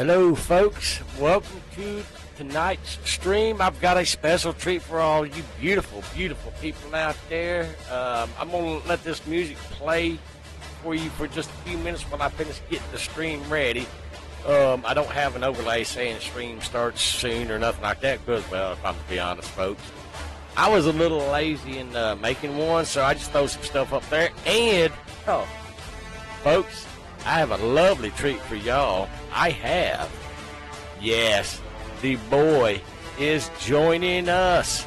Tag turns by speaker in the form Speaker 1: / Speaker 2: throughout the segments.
Speaker 1: Hello, folks. Welcome to tonight's stream. I've got a special treat for all you beautiful, beautiful people out there. I'm going to let this music play for you for just a few minutes while I finish getting the stream ready. I don't have an overlay saying the stream starts soon or nothing like that because, well, if I'm to be honest, folks, I was a little lazy in making one, so I just throw some stuff up there. And, folks, I have a lovely treat for y'all. Yes, the boy is joining us.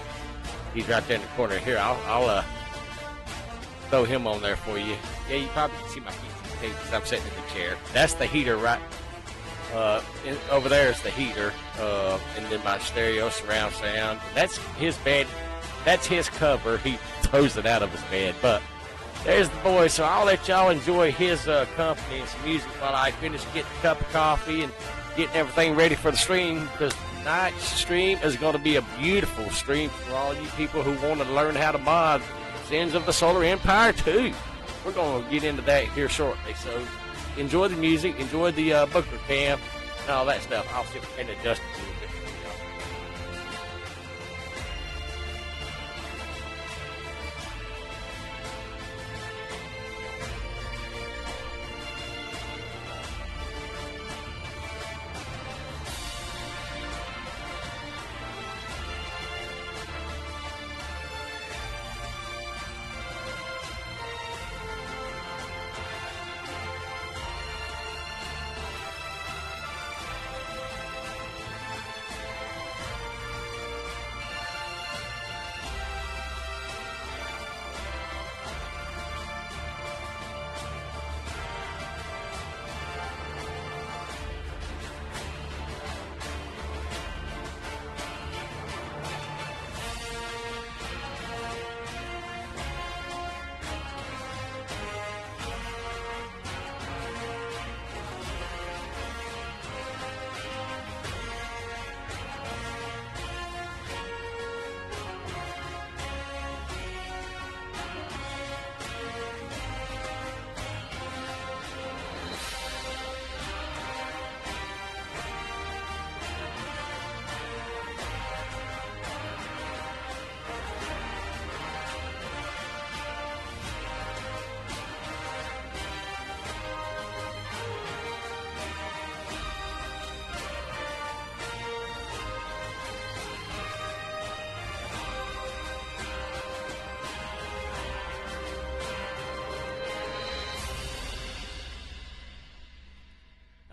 Speaker 1: He's right there in the corner here. I'll throw him on there for you. Yeah, you probably can see my feet because I'm sitting in the chair. That's the heater, right? Over there is the heater, and then my stereo surround sound. That's his bed. That's his cover. He throws it out of his bed, but there's the boy. So I'll let y'all enjoy his company and some music while I finish getting a cup of coffee and getting everything ready for the stream, because tonight's stream is going to be a beautiful stream for all you people who want to learn how to mod Sins of the Solar Empire 2. We're going to get into that here shortly. So enjoy the music, enjoy the Booker Cam, and all that stuff. I'll see if I can adjust it a little bit.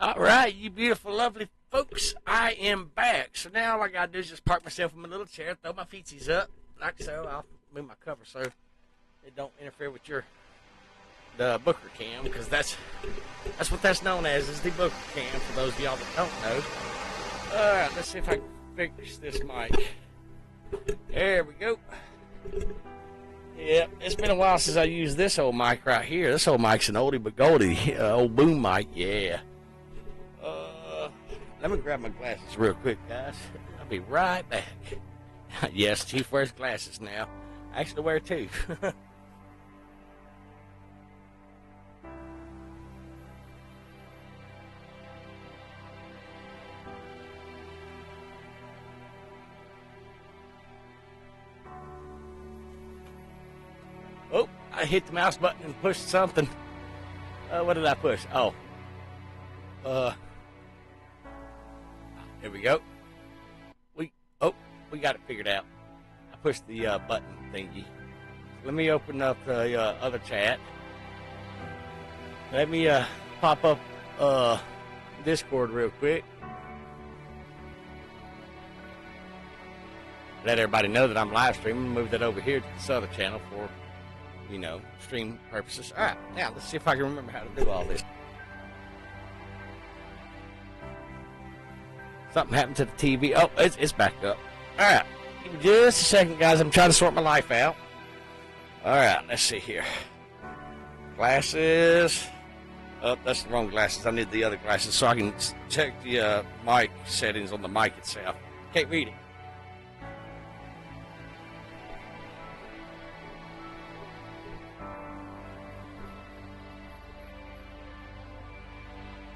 Speaker 1: All right, you beautiful, lovely folks, I am back. So now all I got to do is just park myself in my little chair, throw my feetsies up, like so. I'll move my cover so it don't interfere with the Booker Cam, because that's what that's known as, is the Booker Cam, for those of y'all that don't know. All right, let's see if I can fix this mic. There we go. Yep, it's been a while since I used this old mic right here. This old mic's an oldie but goldie, old boom mic, yeah. Let me grab my glasses real quick, guys. I'll be right back. Yes, Chief wears glasses now. I actually wear two. Oh, I hit the mouse button and pushed something. What did I push? Oh. Here we go. We got it figured out. I pushed the button thingy. Let me open up the other chat. Let me pop up Discord real quick. Let everybody know that I'm live streaming. Move that over here to this other channel for, stream purposes. All right, now let's see if I can remember how to do all this. Something happened to the TV. Oh, it's back up. All right. Give me just a second, guys. I'm trying to sort my life out. All right. Let's see here. Glasses. Oh, that's the wrong glasses. I need the other glasses so I can check the mic settings on the mic itself. Can't read it.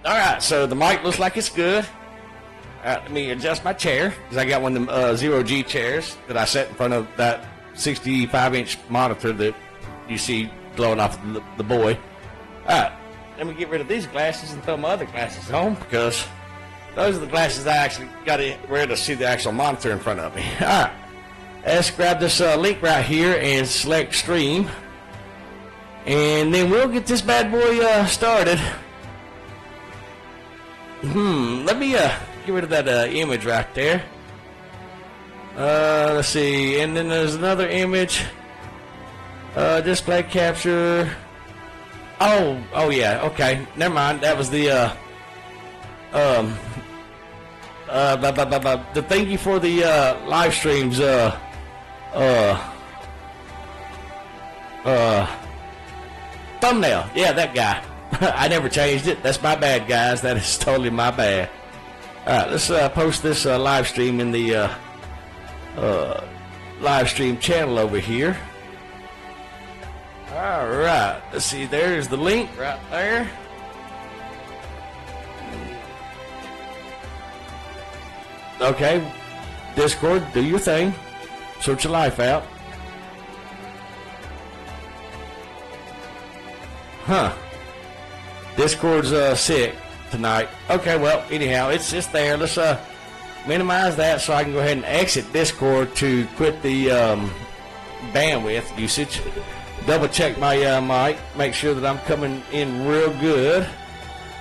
Speaker 2: All right, so the mic looks like it's good. All right, let me adjust my chair because I got one of them zero-G chairs that I set in front of that 65-inch monitor that you see glowing off the boy. All right, let me get rid of these glasses and throw my other glasses on because those are the glasses I actually got to wear to see the actual monitor in front of me. All right, let's grab this link right here and select stream. And then we'll get this bad boy started. Let me get rid of that image right there. Let's see, and then there's another image. Display capture. Oh yeah, okay. Never mind. That was the thank you for the live streams thumbnail. Yeah, that guy. I never changed it. That's my bad, guys. That is totally my bad. Alright, let's post this live stream in the live stream channel over here. Alright, let's see. There's the link right there. Okay, Discord, do your thing. Sort your life out. Huh. Discord's sick tonight. Okay, well, anyhow, it's just there. Let's minimize that so I can go ahead and exit Discord to quit the bandwidth usage. Double check my mic. Make sure that I'm coming in real good.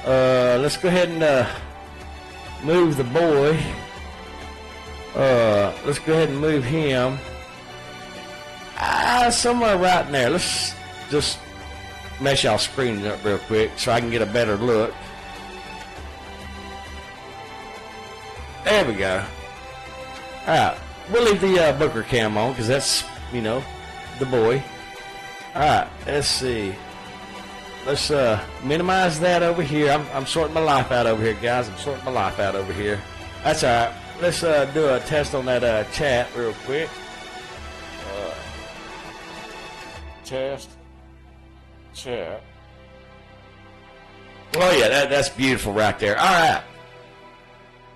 Speaker 2: Let's go ahead and move the boy. Let's go ahead and move him. Somewhere right in there. Let's just mess y'all screen up real quick so I can get a better look. There we go. Alright, we'll leave the Booker cam on because that's, you know, the boy. Alright, let's see. Let's minimize that over here. I'm sorting my life out over here, guys. I'm sorting my life out over here. That's alright. Let's do a test on that chat real quick. Test. Chat. Oh yeah, that's beautiful right there. All right,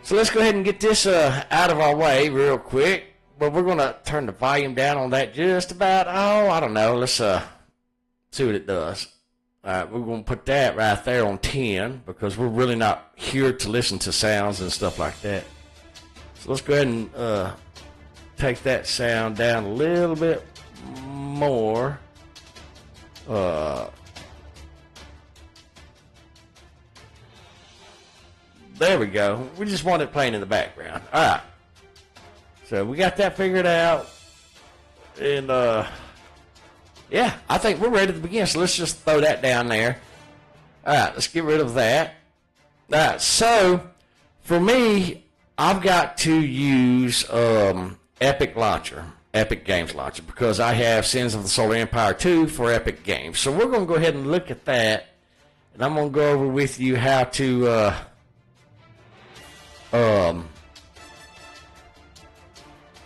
Speaker 2: so let's go ahead and get this out of our way real quick. But we're gonna turn the volume down on that just about. Oh, I don't know. Let's see what it does. All right, we're gonna put that right there on 10 because we're really not here to listen to sounds and stuff like that. So let's go ahead and take that sound down a little bit more. There we go. We just want it playing in the background. Alright. So we got that figured out. And yeah, I think we're ready to begin. So let's just throw that down there. Alright, let's get rid of that. Alright, so for me, I've got to use Epic Launcher. Epic Games Launcher because I have Sins of the Solar Empire 2 for Epic Games. So we're going to go ahead and look at that, and I'm going to go over with you how to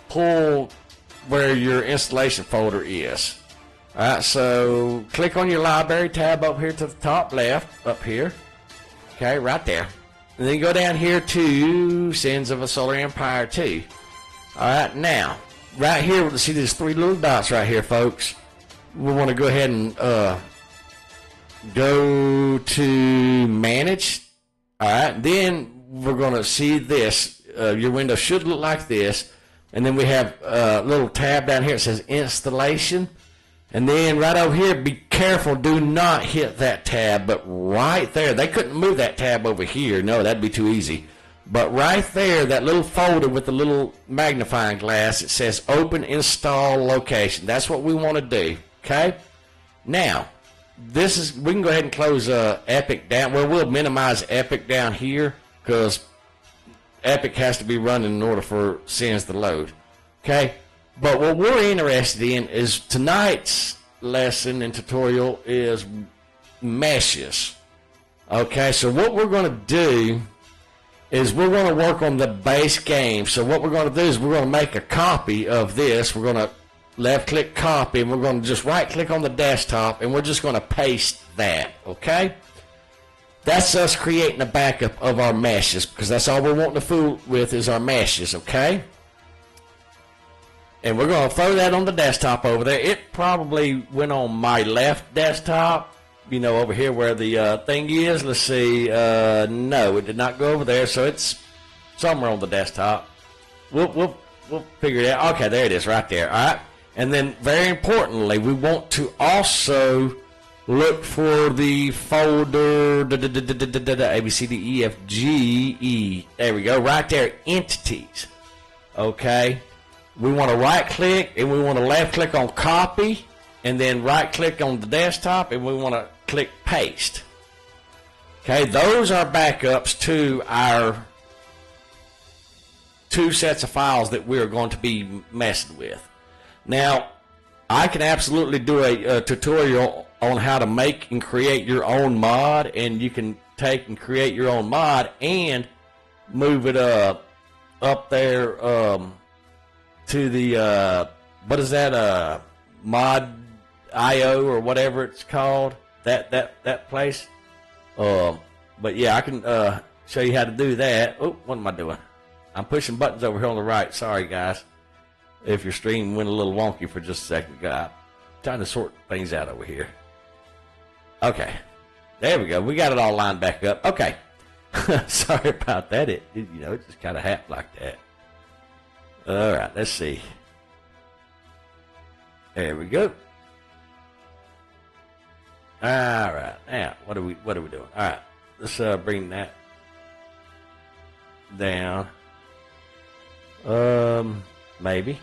Speaker 2: pull where your installation folder is. Alright, so click on your library tab up here to the top left, up here. Okay, right there. And then go down here to Sins of a Solar Empire 2. Alright, now right here, we'll see these three little dots right here, folks. We want to go ahead and go to Manage. All right, then we're going to see this. Your window should look like this. And then we have a little tab down here. It says Installation. And then right over here, be careful. Do not hit that tab. But right there, they couldn't move that tab over here. No, that'd be too easy. But right there, that little folder with the little magnifying glass, it says Open Install Location. That's what we want to do, okay? Now, we can go ahead and close Epic down. Well, we'll minimize Epic down here because Epic has to be running in order for Sins to load, okay? But what we're interested in is tonight's lesson and tutorial is meshes, okay? So what we're going to do is we're going to work on the base game. So what we're going to do is we're going to make a copy of this. We're going to left click copy, and we're going to just right click on the desktop, and we're just going to paste that, okay? That's us creating a backup of our meshes, because that's all we're wanting to fool with is our meshes, okay? And we're going to throw that on the desktop over there. It probably went on my left desktop, you know, over here where the thing is. Let's see. No, it did not go over there, so it's somewhere on the desktop. We'll figure it out. Okay, there it is right there. All right. And then, very importantly, we want to also look for the folder A, B, C, D, E, F, G, E. There we go. Right there. Entities. Okay. We want to right click and we want to left click on copy and then right click on the desktop and we want to click paste. Okay, those are backups to our 2 sets of files that we're going to be messing with. Now, I can absolutely do a tutorial on how to make and create your own mod, and you can take and create your own mod and move it up there to the what is that mod IO or whatever it's called, that place. But yeah, I can show you how to do that. Oh, what am I doing? I'm pushing buttons over here on the right. Sorry guys if your stream went a little wonky for just a second. I'm trying to sort things out over here. Okay, there we go. We got it all lined back up. Okay. Sorry about that. It just kind of happened like that. All right, let's see. There we go. All right, now what are we doing? All right, let's bring that down. Maybe.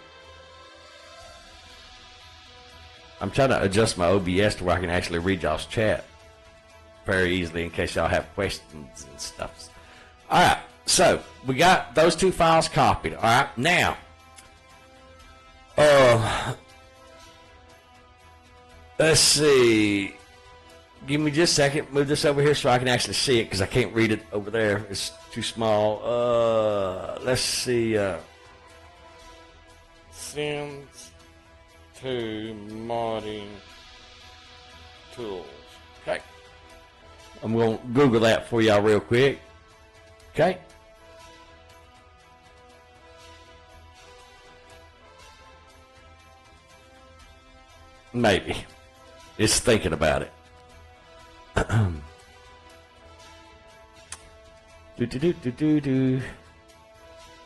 Speaker 2: I'm trying to adjust my OBS to where I can actually read y'all's chat very easily in case y'all have questions and stuff. All right. So, we got those 2 files copied, all right? Now, let's see. Give me just a second. Move this over here so I can actually see it because I can't read it over there. It's too small. Let's see. Sends to modding tools. Okay. I'm going to Google that for y'all real quick. Okay. Maybe. It's thinking about it.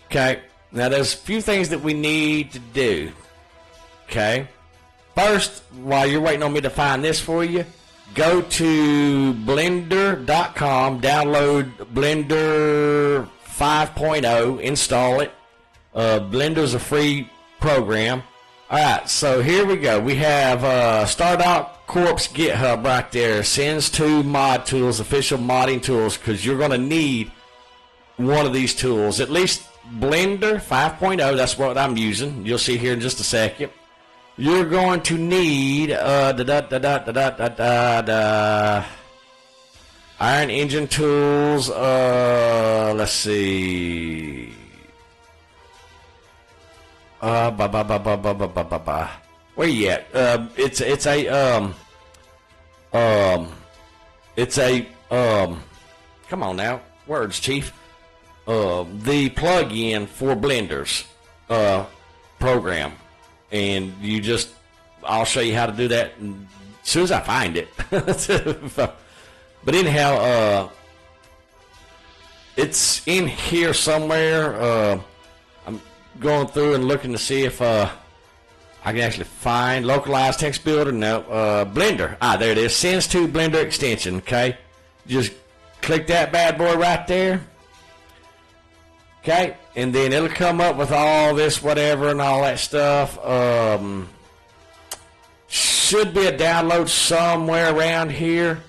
Speaker 2: Okay. Now there's a few things that we need to do. Okay. First, while you're waiting on me to find this for you, go to blender.com, download Blender 5.0, install it. Blender's a free program. Alright, so here we go. We have Stardock Corp's GitHub right there. Sends to mod tools, official modding tools, because you're going to need one of these tools. At least Blender 5.0, that's what I'm using. You'll see here in just a second. You're going to need Iron Engine tools. Let's see. Where you at? It's a come on now, words, Chief. The plug-in for Blender's program, and I'll show you how to do that as soon as I find it. But anyhow, it's in here somewhere. I'm going through and looking to see if I can actually find localized text builder. No, Blender. There it is. Sends to Blender extension. Okay, just click that bad boy right there. Okay, and then it'll come up with all this whatever and all that stuff. Should be a download somewhere around here.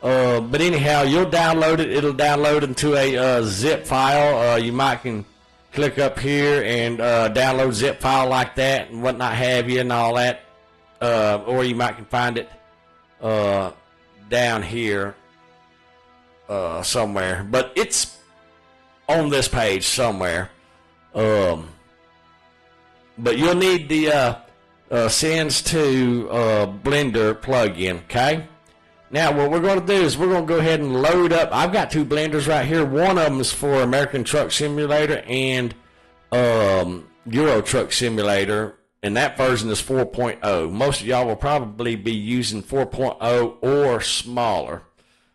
Speaker 2: But anyhow, you'll download it. It'll download into a zip file. You might can click up here and download zip file like that and whatnot have you and all that. Or you might can find it down here somewhere. But it's on this page somewhere. But you'll need the sends to Blender plugin, okay? Now what we're going to do is we're going to go ahead and load up. I've got two blenders right here. One of them is for American Truck Simulator and Euro Truck Simulator, and that version is 4.0. Most of y'all will probably be using 4.0 or smaller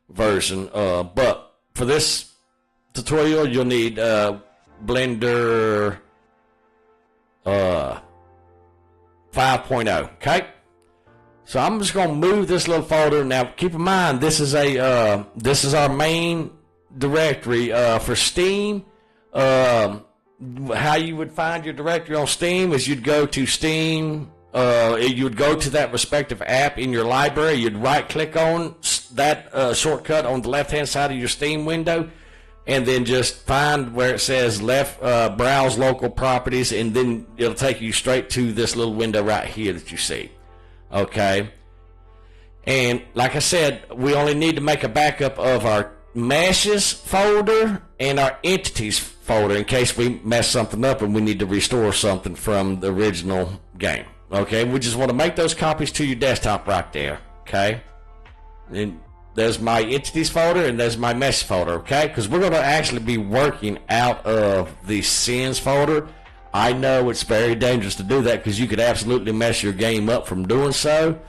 Speaker 2: version, but for this tutorial you'll need Blender 5.0. Okay, so I'm just going to move this little folder. Now keep in mind this is our main directory for Steam. How you would find your directory on Steam is you'd go to Steam, you would go to that respective app in your library, you'd right click on that shortcut on the left hand side of your Steam window, and then just find where it says browse local properties, and then it'll take you straight to this little window right here that you see. Okay, and like I said, we only need to make a backup of our meshes folder and our entities folder in case we mess something up and we need to restore something from the original game. Okay, we just want to make those copies to your desktop right there. Okay, and there's my entities folder and there's my mesh folder. Okay, because we're going to actually be working out of the sins folder. I know it's very dangerous to do that because you could absolutely mess your game up from doing so.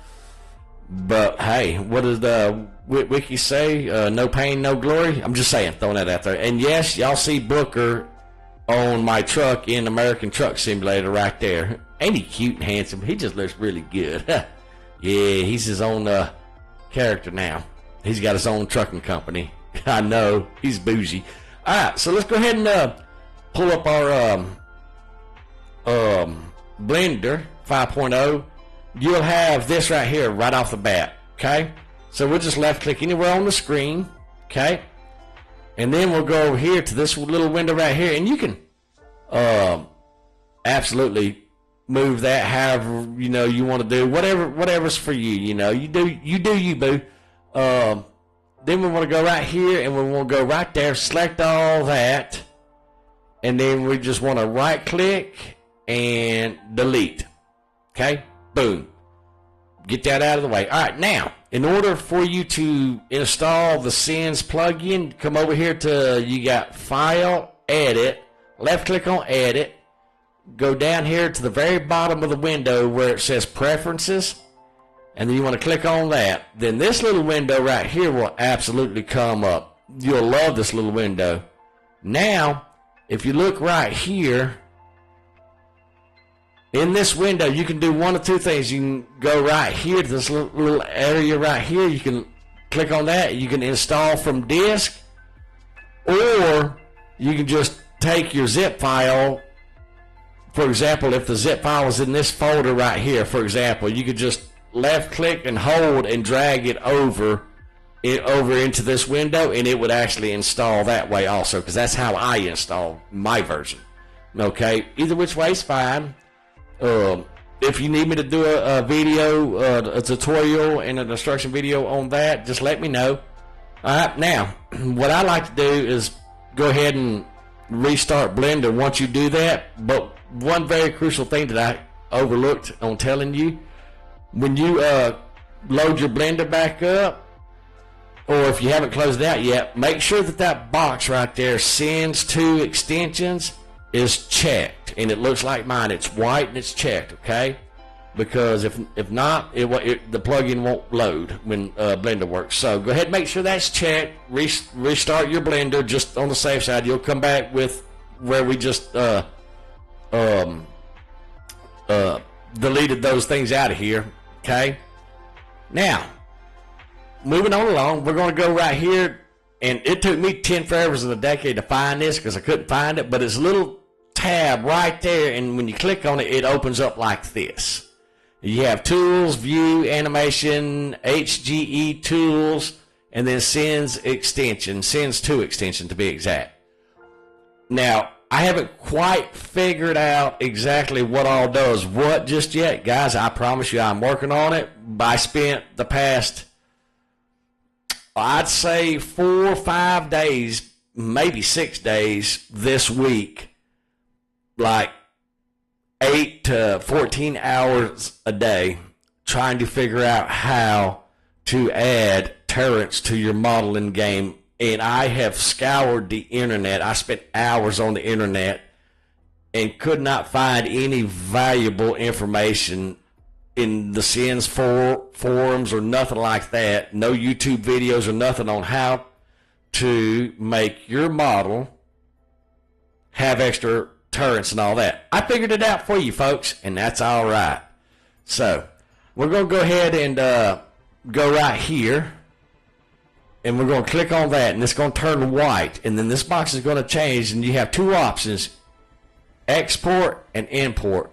Speaker 2: But hey, what does the wiki say? No pain, no glory. I'm just saying, throwing that out there. And yes, y'all see Booker on my truck in American Truck Simulator right there. Ain't he cute and handsome? He just looks really good. Yeah, he's his own character now. He's got his own trucking company. I know, he's bougie. All right, so let's go ahead and pull up our Blender 5.0. You'll have this right here right off the bat. Okay, so we'll just left click anywhere on the screen. Okay, and then we'll go over here to this little window right here, and you can absolutely move that however you want to do, whatever's for you. You do boo. Then we want to go right here, and we want to go right there, select all that, and then we just want to right click and delete. Okay, boom, get that out of the way. All right, now in order for you to install the Sins plugin, come over here to, you got File, Edit, left click on Edit, go down here to the very bottom of the window where it says Preferences, and then you want to click on that. Then this little window right here will absolutely come up. You'll love this little window. Now if you look right here in this window, you can do one of two things. You can go right here to this little area right here. You can click on that. You can install from disk, or you can just take your zip file. For example, if the zip file is in this folder right here, for example, you could just left click and hold and drag it over into this window, and it would actually install that way also, because that's how I install my version. Okay, either which way is fine. If you need me to do a video, a tutorial and an instruction video on that, just let me know. Alright, now what I like to do is go ahead and restart Blender once you do that. But one very crucial thing that I overlooked on telling you, when you load your Blender back up, or if you haven't closed it out yet, make sure that box right there, Sins 2 Extensions, is checked, and it looks like mine. It's white and it's checked. Okay, because if not, the plugin won't load when Blender works. So go ahead and make sure that's checked. Restart your Blender just on the safe side. You'll come back with where we just deleted those things out of here. Okay, now moving on along, we're going to go right here, and it took me 10 forever and a decade to find this because I couldn't find it, but it's a little tab right there, and when you click on it, it opens up like this. You have Tools, View, Animation, HGE Tools, and then Sins Extension, Sins 2 Extension to be exact. Now, I haven't quite figured out exactly what all does what just yet. Guys, I promise you I'm working on it. I spent the past, I'd say 4 or 5 days, maybe 6 days this week, like 8 to 14 hours a day trying to figure out how to add turrets to your model in game. And I have scoured the internet. I spent hours on the internet and could not find any valuable information in the Sins forums or nothing like that. No YouTube videos or nothing on how to make your model have extra turrets and all that. I figured it out for you folks, and that's all right. So we're going to go ahead and go right here, and we're going to click on that, and it's going to turn white, and then this box is going to change, and you have two options, export and import.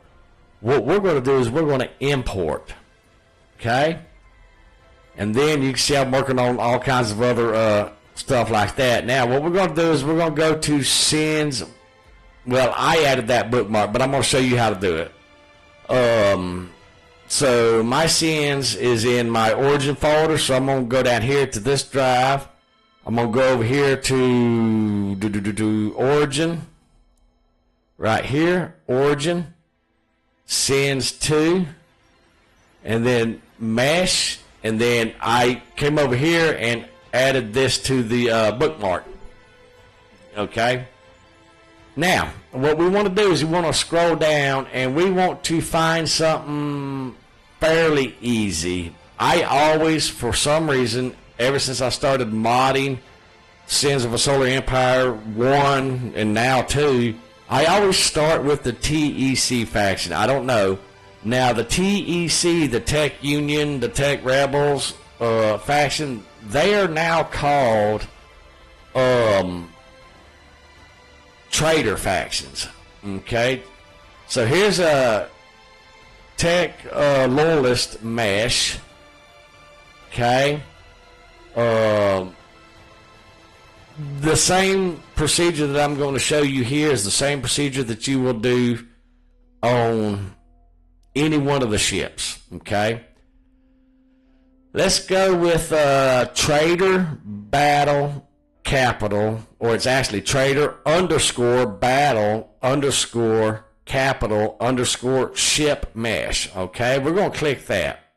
Speaker 2: What we're going to do is we're going to import, okay? And then you can see I'm working on all kinds of other stuff like that. Now, what we're going to do is we're going to go to Sins. Well, I added that bookmark, but I'm going to show you how to do it. So my Sins is in my origin folder, so I'm going to go down here to this drive. I'm going to go over here to origin. Right here, origin. Sins 2, and then mesh, and then I came over here and added this to the bookmark. Okay. Now, what we want to do is we want to scroll down, and we want to find something fairly easy. I always, for some reason, ever since I started modding Sins of a Solar Empire 1 and now 2, I always start with the TEC faction. I don't know. Now, the TEC, the Tech Union, the Tech Rebels faction, they are now called traitor factions. Okay? So here's a Tech Loyalist mesh. Okay? The same procedure that I'm going to show you here is the same procedure that you will do on any one of the ships. Okay? Let's go with Trader Battle Capital, or it's actually Trader _ Battle _ Capital _ Ship Mesh. Okay? We're going to click that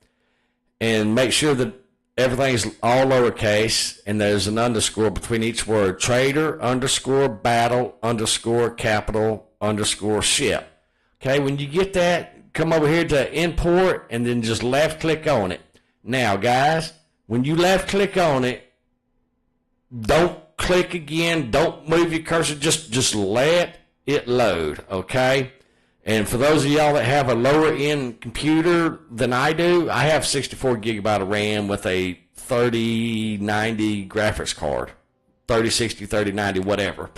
Speaker 2: and make sure that everything's all lowercase, and there's an underscore between each word. Trader _ Battle _ Capital _ Ship. Okay, when you get that, come over here to import, and then just left click on it. Now, guys, when you left click on it, don't click again. Don't move your cursor. Just let it load. Okay. And for those of y'all that have a lower end computer than I do, I have 64 gigabyte of RAM with a 3090 graphics card. 3060, 3090, whatever.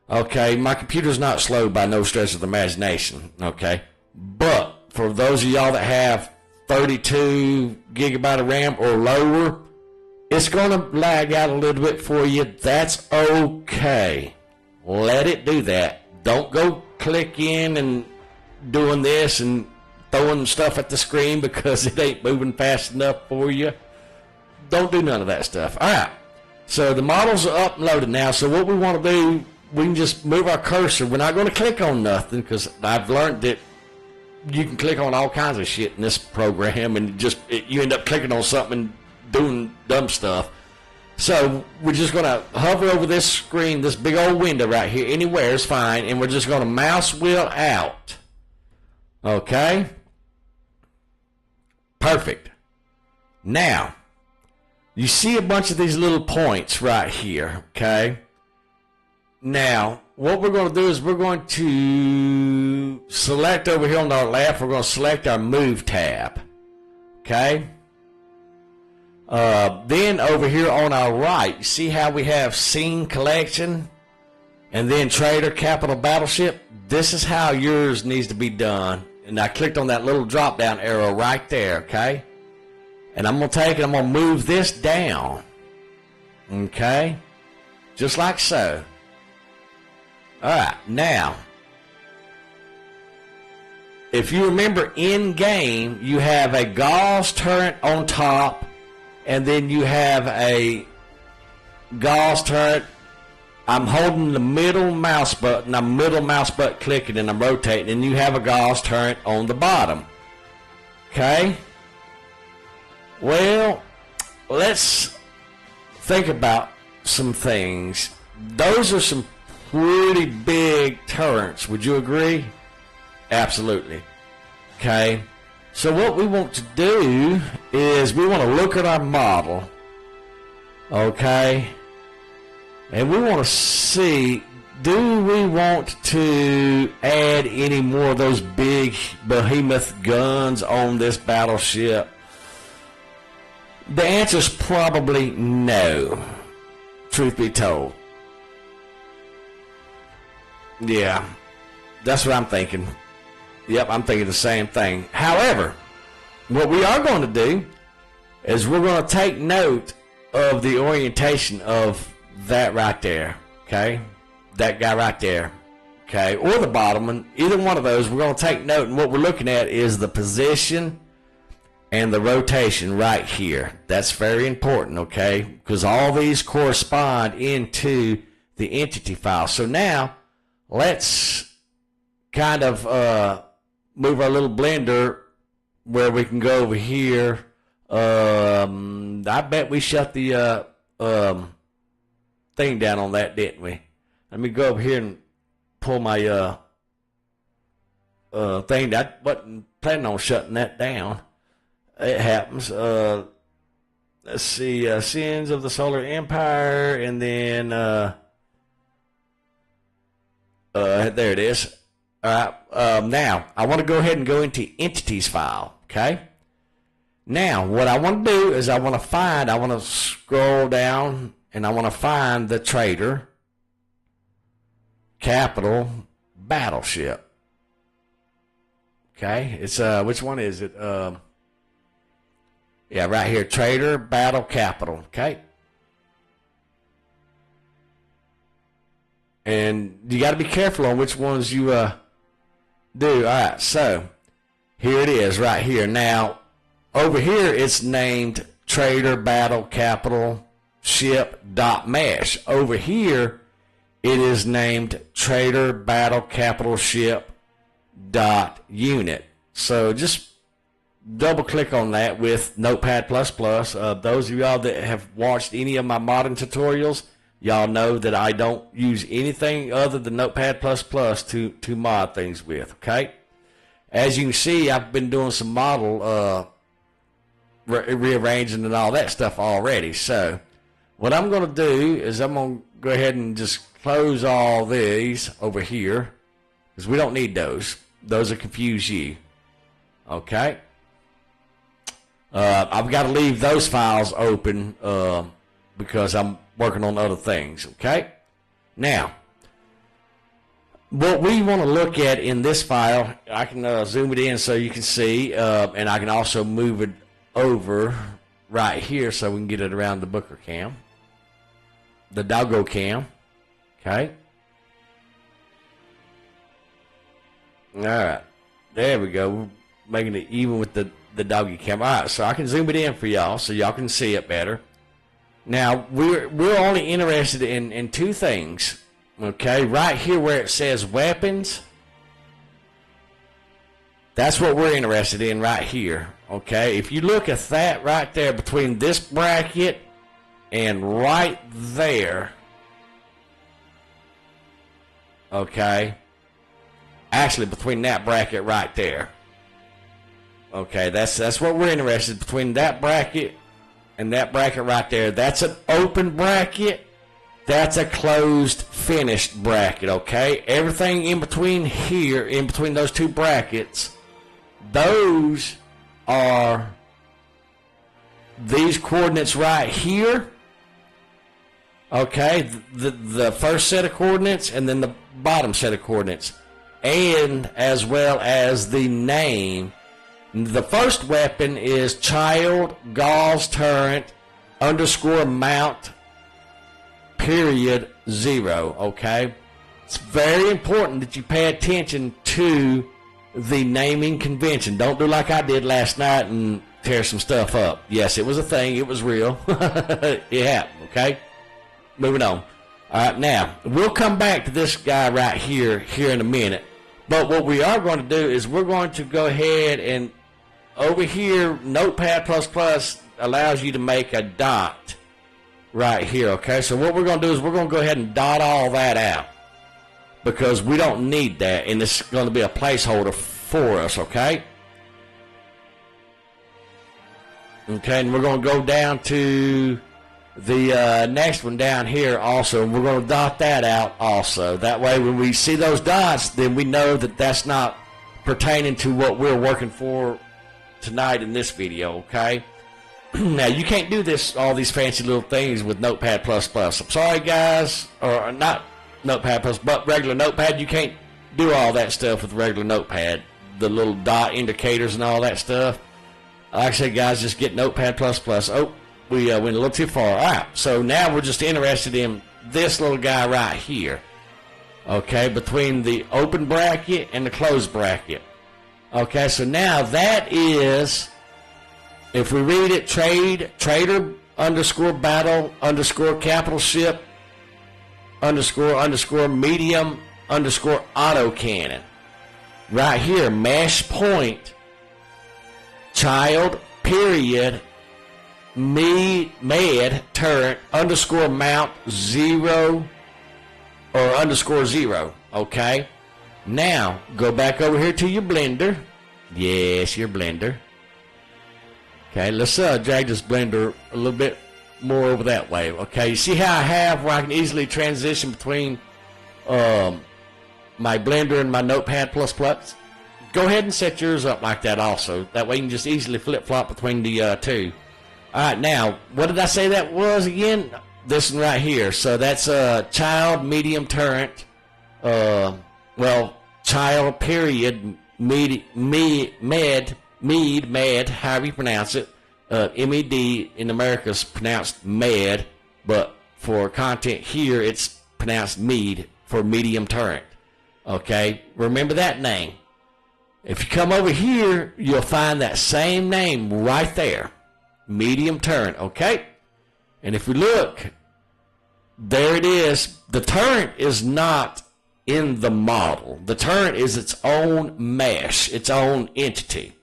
Speaker 2: Okay, my computer's not slow by no stretch of the imagination. Okay, but for those of y'all that have 32 gigabyte of RAM or lower, it's going to lag out a little bit for you. That's okay. Let it do that. Don't go click in and doing this and throwing stuff at the screen because it ain't moving fast enough for you. Don't do none of that stuff. All right. So the models are uploaded now. So what we want to do, we can just move our cursor. We're not going to click on nothing because I've learned that you can click on all kinds of shit in this program and you end up clicking on something and doing dumb stuff. So we're just going to hover over this screen, this big old window right here. Anywhere is fine. And we're just going to mouse wheel out. Okay? Perfect. Now, you see a bunch of these little points right here. Okay? Now, what we're going to do is we're going to select over here on our left, we're going to select our Move tab. Okay? Then over here on our right, you see how we have Scene Collection and then Trader Capital Battleship? This is how yours needs to be done. And I clicked on that little drop down arrow right there, okay? And I'm going to take it, I'm going to move this down. Okay? Just like so. Alright, now, if you remember in game, you have a Gauss turret on top, and then you have a Gauss turret. I'm holding the middle mouse button, I'm middle mouse button clicking, and I'm rotating, and you have a Gauss turret on the bottom. Okay? Well, let's think about some things. Those are some pretty big turrets. Would you agree? Absolutely. Okay. So what we want to do is we want to look at our model. Okay. And we want to see, do we want to add any more of those big behemoth guns on this battleship? The answer is probably no, truth be told. Yeah, that's what I'm thinking. Yep, I'm thinking the same thing. However, what we are going to do is we're going to take note of the orientation of that right there, okay? That guy right there, okay? Or the bottom one, either one of those, we're going to take note, and what we're looking at is the position and the rotation right here. That's very important, okay? Because all these correspond into the entity file. So now, let's kind of move our little blender where we can go over here. I bet we shut the thing down on that, didn't we? Let me go over here and pull my thing. I wasn't planning on shutting that down. It happens. Let's see, Sins of the Solar Empire, and then there it is. All right. Now I want to go ahead and go into entities file. Okay. Now what I want to do is I want to scroll down and I want to find the trader capital battleship. Okay. It's which one is it? Yeah, right here, trader battle capital. Okay. And you got to be careful on which ones you do. All right, so here it is right here. Now, over here it's named Trader Battle Capital Ship .mesh. Over here it is named Trader Battle Capital Ship .unit. So just double click on that with Notepad++. Those of y'all that have watched any of my modern tutorials, y'all know that I don't use anything other than Notepad++ to mod things with, okay? As you can see, I've been doing some model rearranging and all that stuff already. So what I'm going to do is I'm going to go ahead and just close all these over here because we don't need those. Those will confuse you, okay? I've got to leave those files open because I'm working on other things, okay? Now, what we want to look at in this file, I can zoom it in so you can see, and I can also move it over right here so we can get it around the Booker cam, the doggo cam, okay? All right, there we go. We're making it even with the doggy cam. All right, so I can zoom it in for y'all so y'all can see it better. Now, we're only interested in two things, okay? Right here where it says weapons, that's what we're interested in right here, okay? If you look at that right there between this bracket and right there, okay? Actually, between that bracket right there. Okay, that's what we're interested in, between that bracket and that bracket right there. That's an open bracket. That's a closed, finished bracket, okay? Everything in between here, in between those two brackets, those are these coordinates right here, okay? The first set of coordinates and then the bottom set of coordinates, and as well as the name. The first weapon is Child Gauss Turret _mount .0, okay? It's very important that you pay attention to the naming convention. Don't do like I did last night and tear some stuff up. Yes, it was a thing. It was real. It happened, okay? Moving on. All right, now, we'll come back to this guy right here in a minute. But what we are going to do is we're going to go ahead and over here, Notepad++ allows you to make a dot. right here, okay? So what we're going to do is we're going to go ahead and dot all that out because we don't need that, and it's going to be a placeholder for us, okay? Okay, and we're going to go down to the next one down here also, and we're going to dot that out also. That way when we see those dots, then we know that that's not pertaining to what we're working for tonight in this video, okay? Now, you can't do all these fancy little things with Notepad++. I'm sorry, guys, or not Notepad++, but regular Notepad. You can't do all that stuff with regular Notepad, the little dot indicators and all that stuff. Like I said, guys, just get Notepad++. Oh, we went a little too far. All right, so now we're just interested in this little guy right here, okay, between the open bracket and the closed bracket. Okay, so now that is... If we read it, trader underscore battle underscore capital ship underscore medium underscore autocannon. Right here, mash point, child, period, med turret underscore mount 0 or underscore 0. Okay? Now, go back over here to your blender. Yes, your blender. Okay, let's drag this blender a little bit more over that way. Okay, you see how I have where I can easily transition between my blender and my Notepad++? Go ahead and set yours up like that also. That way you can just easily flip-flop between the two. Alright, now, what did I say that was again? This one right here. So that's child, medium turret, child, period, med, however you pronounce it. MED in America is pronounced med, but for content here, it's pronounced med for medium turret. Okay, remember that name. If you come over here, you'll find that same name right there, medium turret. Okay, and if we look, there it is. The turret is not in the model. The turret is its own mesh, its own entity.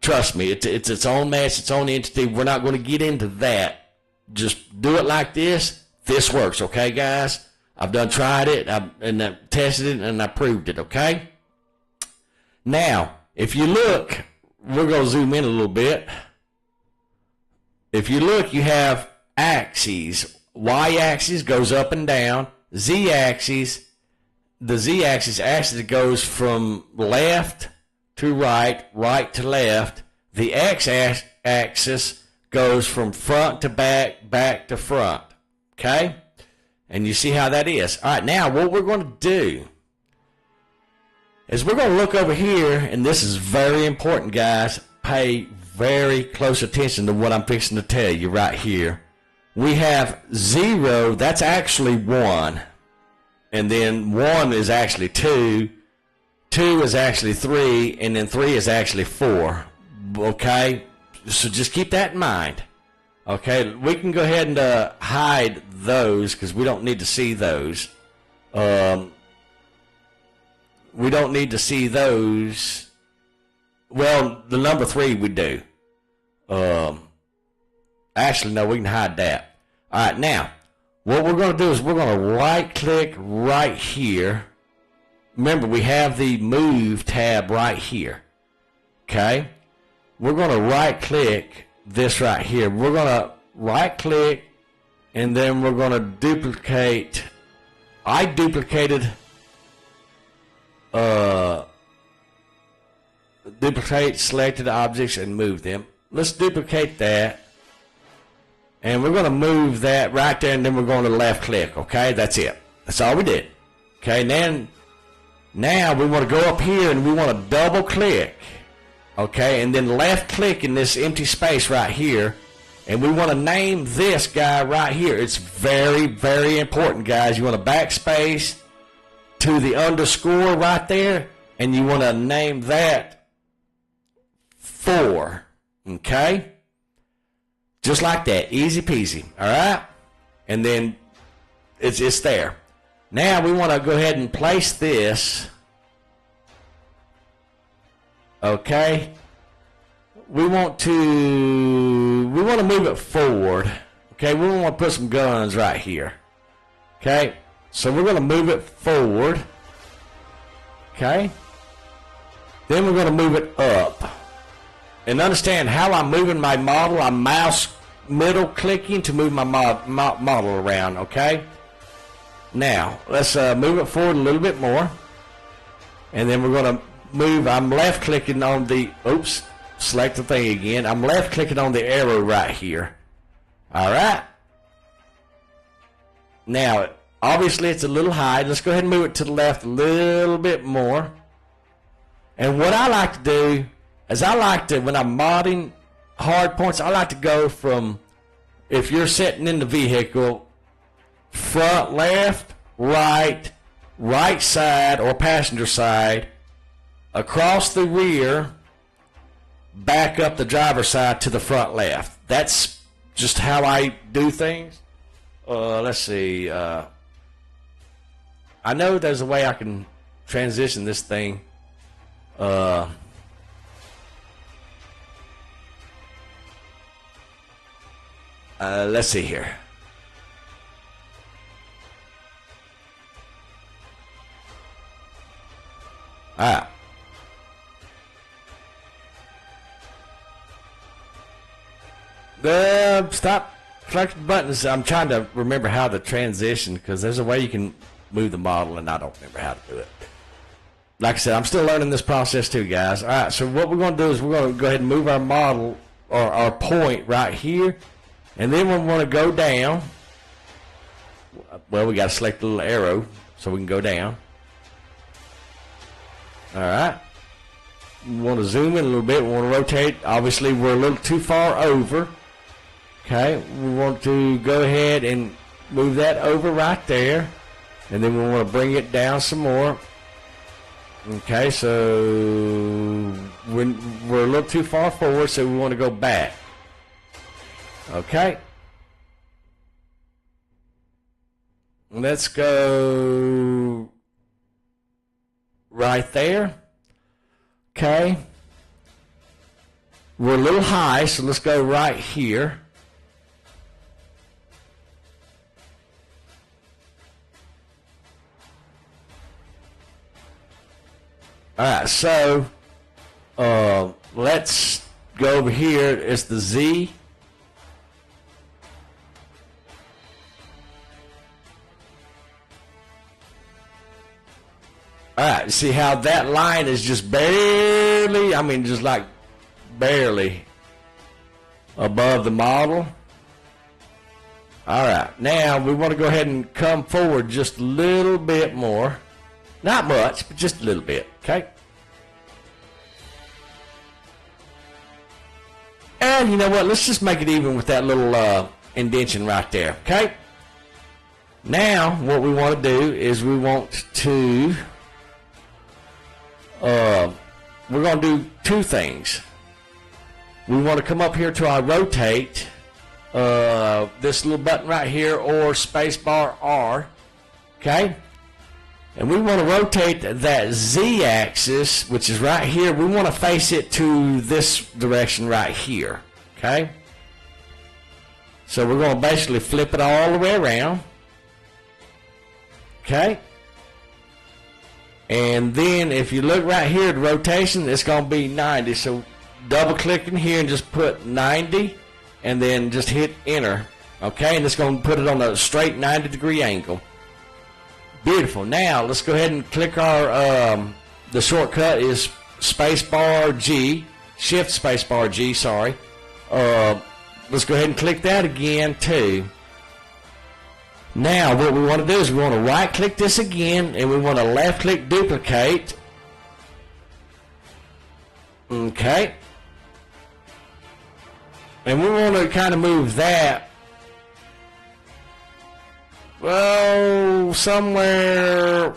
Speaker 2: Trust me, it's its own mesh, its own entity. We're not going to get into that. Just do it like this. This works, okay, guys? I've tried it, and I've tested it, and I proved it, okay? Now, if you look, we're going to zoom in a little bit. If you look, you have axes. Y-axis goes up and down. Z-axis, the Z-axis actually goes from left to right, right to left. The X-axis goes from front to back, back to front. Okay? And you see how that is. All right, now what we're going to do is we're going to look over here, and this is very important, guys. Pay very close attention to what I'm fixing to tell you right here. We have 0, that's actually 1. And then 1 is actually 2. 2 is actually 3, and then 3 is actually 4. Okay? So just keep that in mind. Okay? We can go ahead and hide those because we don't need to see those. We don't need to see those. Well, the number 3 we do. Actually, no, we can hide that. All right, now, what we're going to do is we're going to right-click right here. Remember, we have the Move tab right here. Okay? We're going to right-click this right here. We're going to right-click, and then we're going to duplicate. I duplicated duplicate selected objects and move them. Let's duplicate that. And we're going to move that right there, and then we're going to left click. Okay, that's it. That's all we did. Okay, and then now we want to go up here and we want to double click. Okay, and then left click in this empty space right here. And we want to name this guy right here. It's very, very important, guys. You want to backspace to the underscore right there, and you want to name that 4. Okay? Just like that. Easy peasy. All right? And then it's there. Now we want to go ahead and place this. Okay? We want to move it forward. Okay, we want to put some guns right here. Okay, so we're going to move it forward. Okay, then we're going to move it up. And understand how I'm moving my model. I'm mouse middle clicking to move my model around. Okay, now let's move it forward a little bit more. And then we're going to move. I'm left clicking on the, oops, select the thing again. I'm left clicking on the arrow right here. All right. Now, obviously it's a little high. Let's go ahead and move it to the left a little bit more. And what I like to do is when I'm modding hard points, I like to go from, if you're sitting in the vehicle, front left, right side or passenger side, across the rear, back up the driver's side to the front left. That's just how I do things. Let's see. I know there's a way I can transition this thing. Let's see here. Ah. Stop selecting buttons. I'm trying to remember how to transition, because there's a way you can move the model, and I don't remember how to do it. Like I said, I'm still learning this process too, guys. All right, so what we're going to do is we're going to go ahead and move our model, or our point right here, and then we want to go down. Well, we got to select the little arrow so we can go down. All right. We want to zoom in a little bit. We want to rotate. Obviously, we're a little too far over. Okay, we want to go ahead and move that over right there. And then we want to bring it down some more. Okay, so we're a little too far forward, so we want to go back. Okay. Let's go right there. Okay. We're a little high, so let's go right here. All right, so let's go over here. It's the Z. All right, see how that line is just barely, just like barely above the model. All right, now we want to go ahead and come forward just a little bit more. Not much, but just a little bit, okay? And you know what? Let's just make it even with that little indentation right there, okay? Now, what we want to do is we want to, we're going to do two things. We want to come up here to our rotate, this little button right here, or spacebar R, okay? And we want to rotate that Z-axis, which is right here. We want to face it to this direction right here, okay? So we're going to basically flip it all the way around, okay? And then if you look right here, the rotation, it's going to be 90. So double click in here and just put 90, and then just hit enter, okay? And it's going to put it on a straight 90-degree angle. Beautiful. Now let's go ahead and click our the shortcut is spacebar G, shift spacebar G, sorry. Let's go ahead and click that again too. Now what we want to do is we want to right click this again, and we want to left click duplicate. Okay. And we want to kind of move that, well, somewhere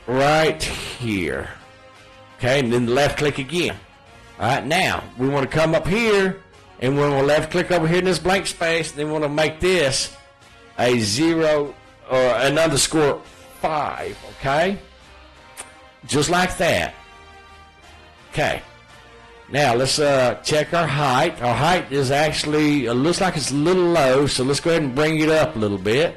Speaker 2: right here. Okay, and then left click again. All right, now we want to come up here, and we want to left click over here in this blank space. Then we want to make this a 0 or an underscore 5. Okay, just like that. Okay, Now let's check our height. Our height is actually looks like it's a little low, so let's go ahead and bring it up a little bit.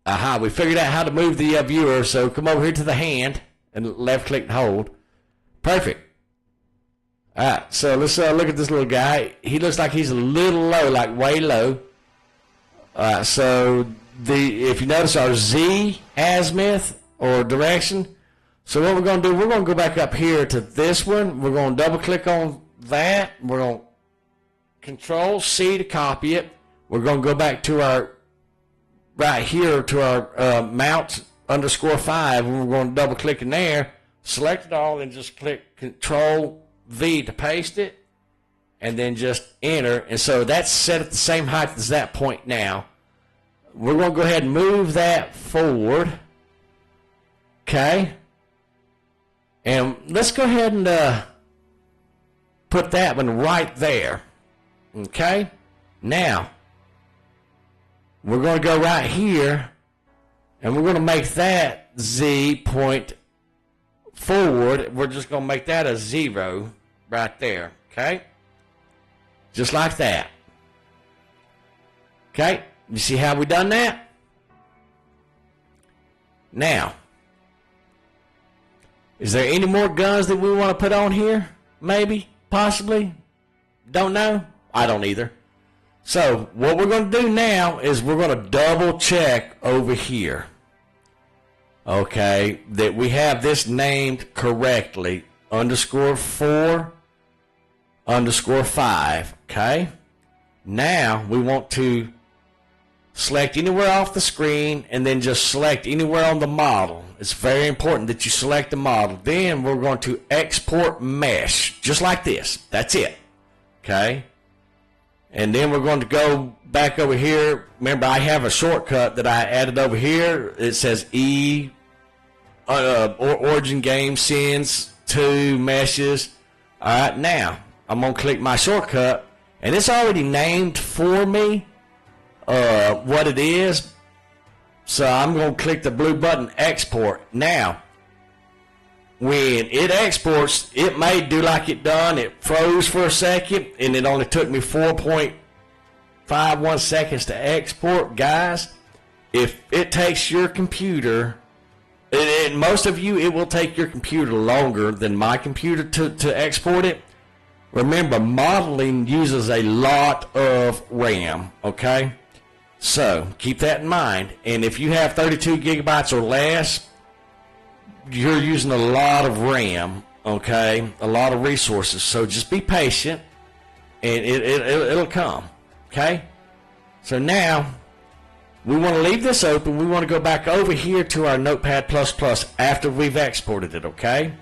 Speaker 2: Aha, we figured out how to move the viewer, so come over here to the hand and left click and hold. Perfect. Alright, so let's look at this little guy. He looks like he's a little low, like way low. Alright, so if you notice our Z azimuth or direction, so what we're going to do, we're going to go back up here to this one. We're going to double click on that. We're going to Control C to copy it. We're going to go back to our right here to our mount _5, and we're going to double click in there, select it all, and just click Control V to paste it, and then just enter. And so that's set at the same height as that point now. We're going to go ahead and move that forward. Okay. And let's go ahead and put that one right there. Okay. Now, we're going to go right here, and we're going to make that Z point forward. We're just going to make that a 0 right there, okay? Just like that. Okay? You see how we done that? Now, is there any more guns that we want to put on here? Maybe? Possibly? Don't know? I don't either. So what we're going to do now is we're going to double check over here, okay, that we have this named correctly, _4, _5, okay? Now we want to select anywhere off the screen and then just select anywhere on the model. It's very important that you select the model. Then we're going to export mesh, just like this. That's it, okay? And then we're going to go back over here. Remember, I have a shortcut that I added over here. It says Origin Game Sends to Meshes. All right, now I'm going to click my shortcut, and it's already named for me what it is. So I'm going to click the blue button, Export. Now, when it exports, it may do like it done. It froze for a second, and it only took me 4.51 seconds to export. Guys, if it takes your computer, and most of you, it will take your computer longer than my computer to export it. Remember, modeling uses a lot of RAM, okay? So keep that in mind. And if you have 32 gigabytes or less, you're using a lot of RAM, okay? A lot of resources. So just be patient, and it'll come, okay? So now, we want to leave this open. We want to go back over here to our Notepad++ after we've exported it, okay?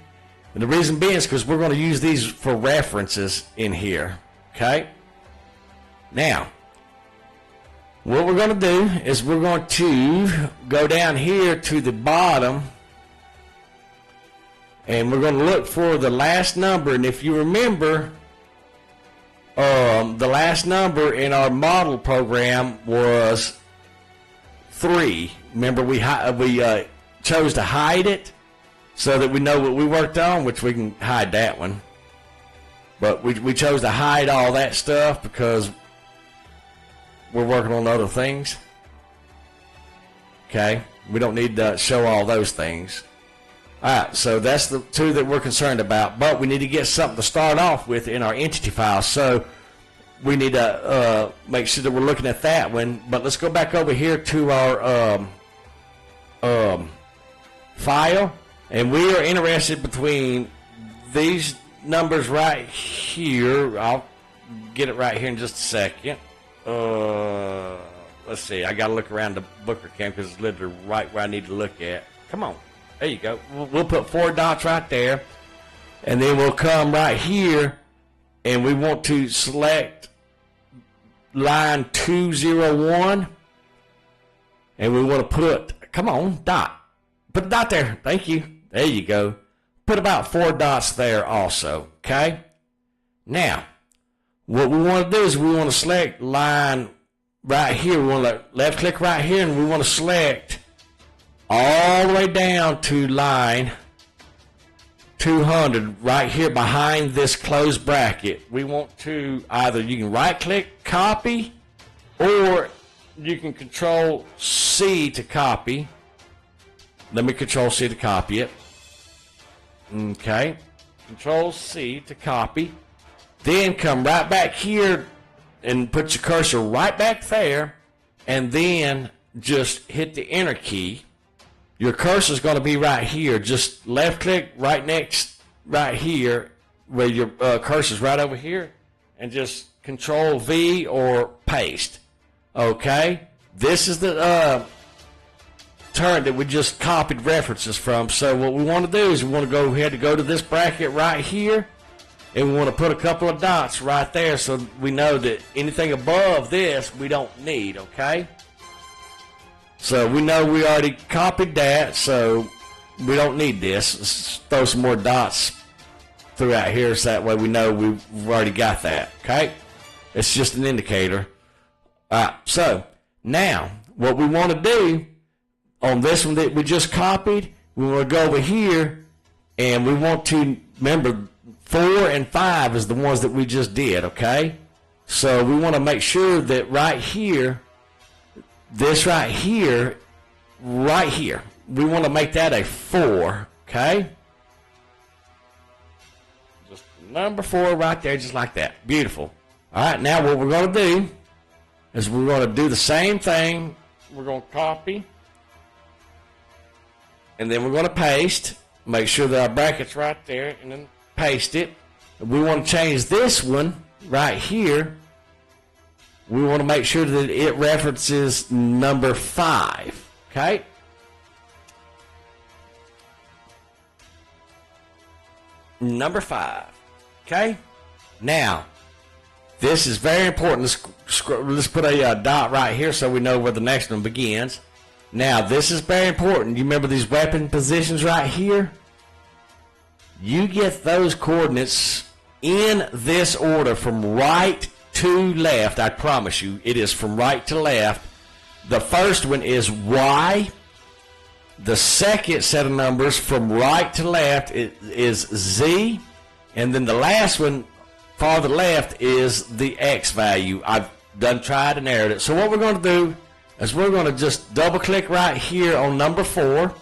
Speaker 2: And the reason being is because we're going to use these for references in here, okay? Now, what we're going to do is we're going to go down here to the bottom, and we're going to look for the last number. And if you remember, the last number in our model program was 3. Remember, we chose to hide it so that we know what we worked on, which we can hide that one. But we chose to hide all that stuff because we're working on other things. Okay? We don't need to show all those things. Alright, so that's the 2 that we're concerned about, but we need to get something to start off with in our entity file, so we need to make sure that we're looking at that one. But let's go back over here to our file, and we are interested between these numbers right here. I'll get it right here in just a second. Let's see, I gotta look around the Booker Cam because it's literally right where I need to look at. Come on. There you go. We'll put 4 dots right there, and then we'll come right here, and we want to select line 201, and we want to put, come on, dot. Put a dot there. Thank you. There you go. Put about 4 dots there also, okay? Now, what we want to do is we want to select line right here. We want to left click right here, and we want to select all the way down to line 200 right here behind this closed bracket. We want to either, you can right click copy, or you can control C to copy. Let me control C to copy it. Okay, control C to copy. Then come right back here and put your cursor right back there, and then just hit the enter key. Your cursor is going to be right here. Just left click right next, right here, where your cursor is right over here, and just control V or paste. Okay, this is the turn that we just copied references from. So what we want to do is we want to go ahead and go to this bracket right here, and we want to put a couple of dots right there so we know that anything above this we don't need, okay? So we know we already copied that, so we don't need this. Let's throw some more dots throughout here so that way we know we've already got that, okay? It's just an indicator. All right, so now what we want to do on this one that we just copied, we want to go over here, and we want to, remember, 4 and 5 is the ones that we just did, okay? So we want to make sure that right here, this right here, we want to make that a 4, okay? Just number 4 right there, just like that. Beautiful. All right, now what we're going to do is we're going to do the same thing. We're going to copy, and then we're going to paste. Make sure that our bracket's right there, and then paste it. We want to change this one right here. We want to make sure that it references number 5. Okay? Number 5. Okay? Now, this is very important. Let's put a dot right here so we know where the next one begins. Now, this is very important. You remember these weapon positions right here? You get those coordinates in this order from right to left. I promise you, it is from right to left. The first one is Y. The second set of numbers from right to left is Z. And then the last one, farther left, is the X value. I've done tried and errored it. So what we're going to do is we're going to just double click right here on number 4,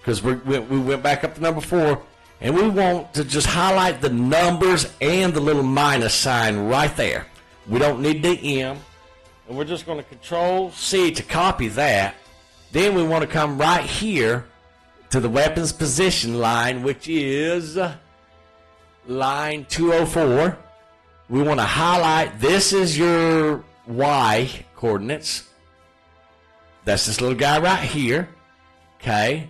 Speaker 2: because we went back up to number 4, and we want to just highlight the numbers and the little minus sign right there. We don't need the M, and we're just going to control C to copy that. Then we want to come right here to the weapons position line, which is line 204. We want to highlight, this is your Y coordinates. That's this little guy right here. Okay.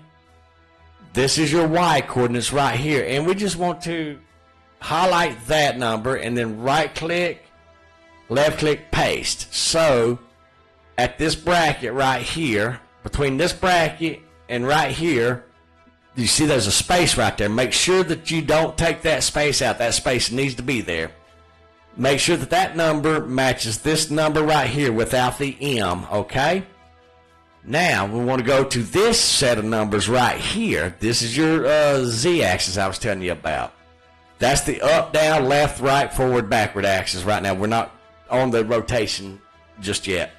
Speaker 2: This is your Y coordinates right here. And we just want to highlight that number and then right click, left click, paste. So at this bracket right here, between this bracket and right here, you see there's a space right there. Make sure that you don't take that space out. That space needs to be there. Make sure that that number matches this number right here without the M, okay? Now, we want to go to this set of numbers right here. This is your Z-axis I was telling you about. That's the up, down, left, right, forward, backward axis right now. We're not on the rotation just yet.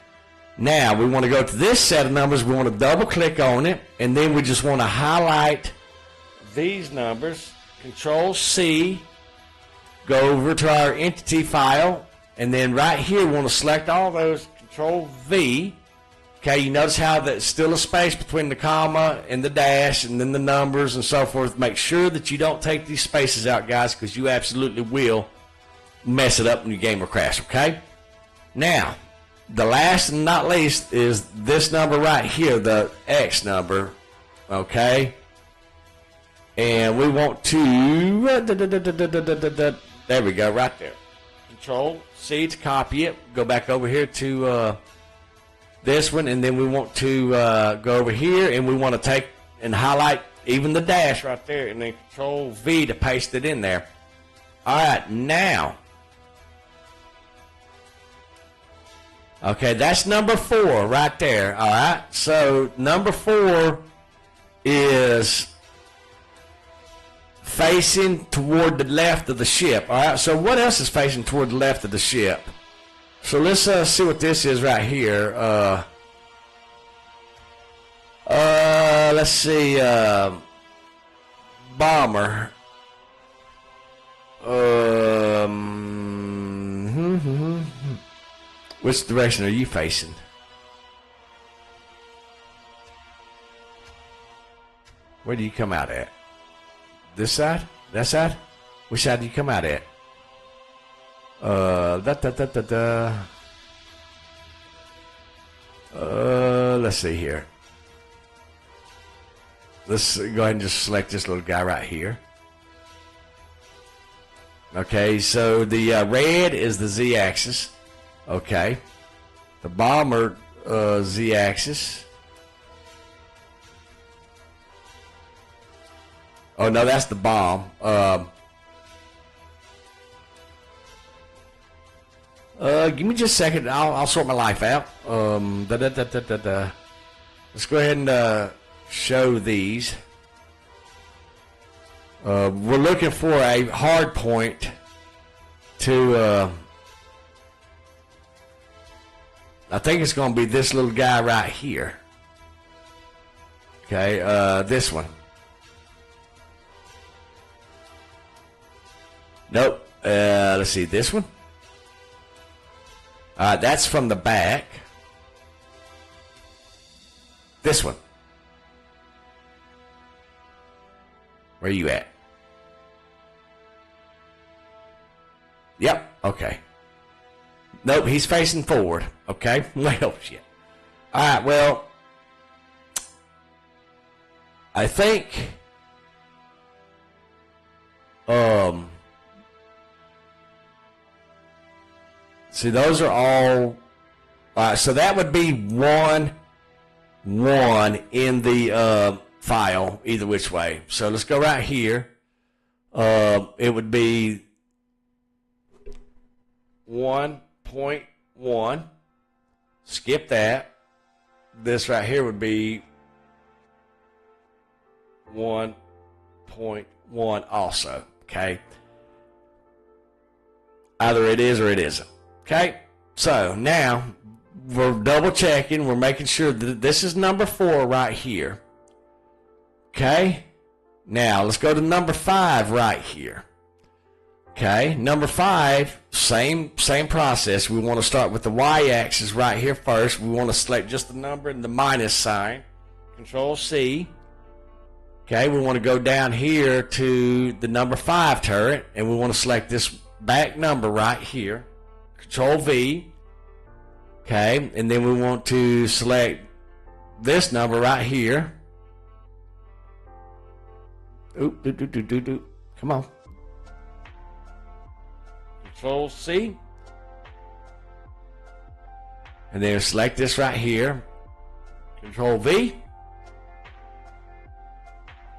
Speaker 2: Now, we want to go to this set of numbers. We want to double-click on it, and then we just want to highlight these numbers. Control-C, go over to our entity file, and then right here, we want to select all those. Control-V. Okay, you notice how there's still a space between the comma and the dash and then the numbers and so forth. Make sure that you don't take these spaces out, guys, because you absolutely will mess it up when your game will crash, okay? Now, the last and not least is this number right here, the X number, okay? And we want to, there we go, right there. Control-C to copy it. Go back over here to this one, and then we want to go over here, and we want to take and highlight even the dash right there, and then Control V to paste it in there. All right, now. Okay, that's number 4 right there. All right, so number 4 is facing toward the left of the ship. All right, so what else is facing toward the left of the ship? So let's see what this is right here. Let's see. Bomber. Which direction are you facing? Where do you come out at? This side? That side? Which side do you come out at? Let's see here. Let's go ahead and just select this little guy right here. Okay, so the red is the Z-axis. Okay. The bomber Z-axis. Oh, no, that's the bomb. Give me just a second. I'll sort my life out. Let's go ahead and show these. We're looking for a hard point to... I think it's going to be this little guy right here. Okay, this one. Nope. Let's see, this one. That's from the back. This one. Where are you at? Yep, okay. Nope, he's facing forward. Okay, well, shit. Alright, well, I think, see, those are all, so that would be 1 in the file, either which way. So let's go right here. It would be 1.1. Skip that. This right here would be 1.1 also. Okay. Either it is or it isn't. Okay. So now we're double checking. We're making sure that this is number 4 right here. Okay. Now let's go to number 5 right here. Okay, number 5, same process. We want to start with the y-axis right here first. We want to select just the number and the minus sign. Control C. Okay, we want to go down here to the number 5 turret, and we want to select this back number right here. Control V. Okay, and then we want to select this number right here. Oop, do. Come on. Control C. And then select this right here. Control V.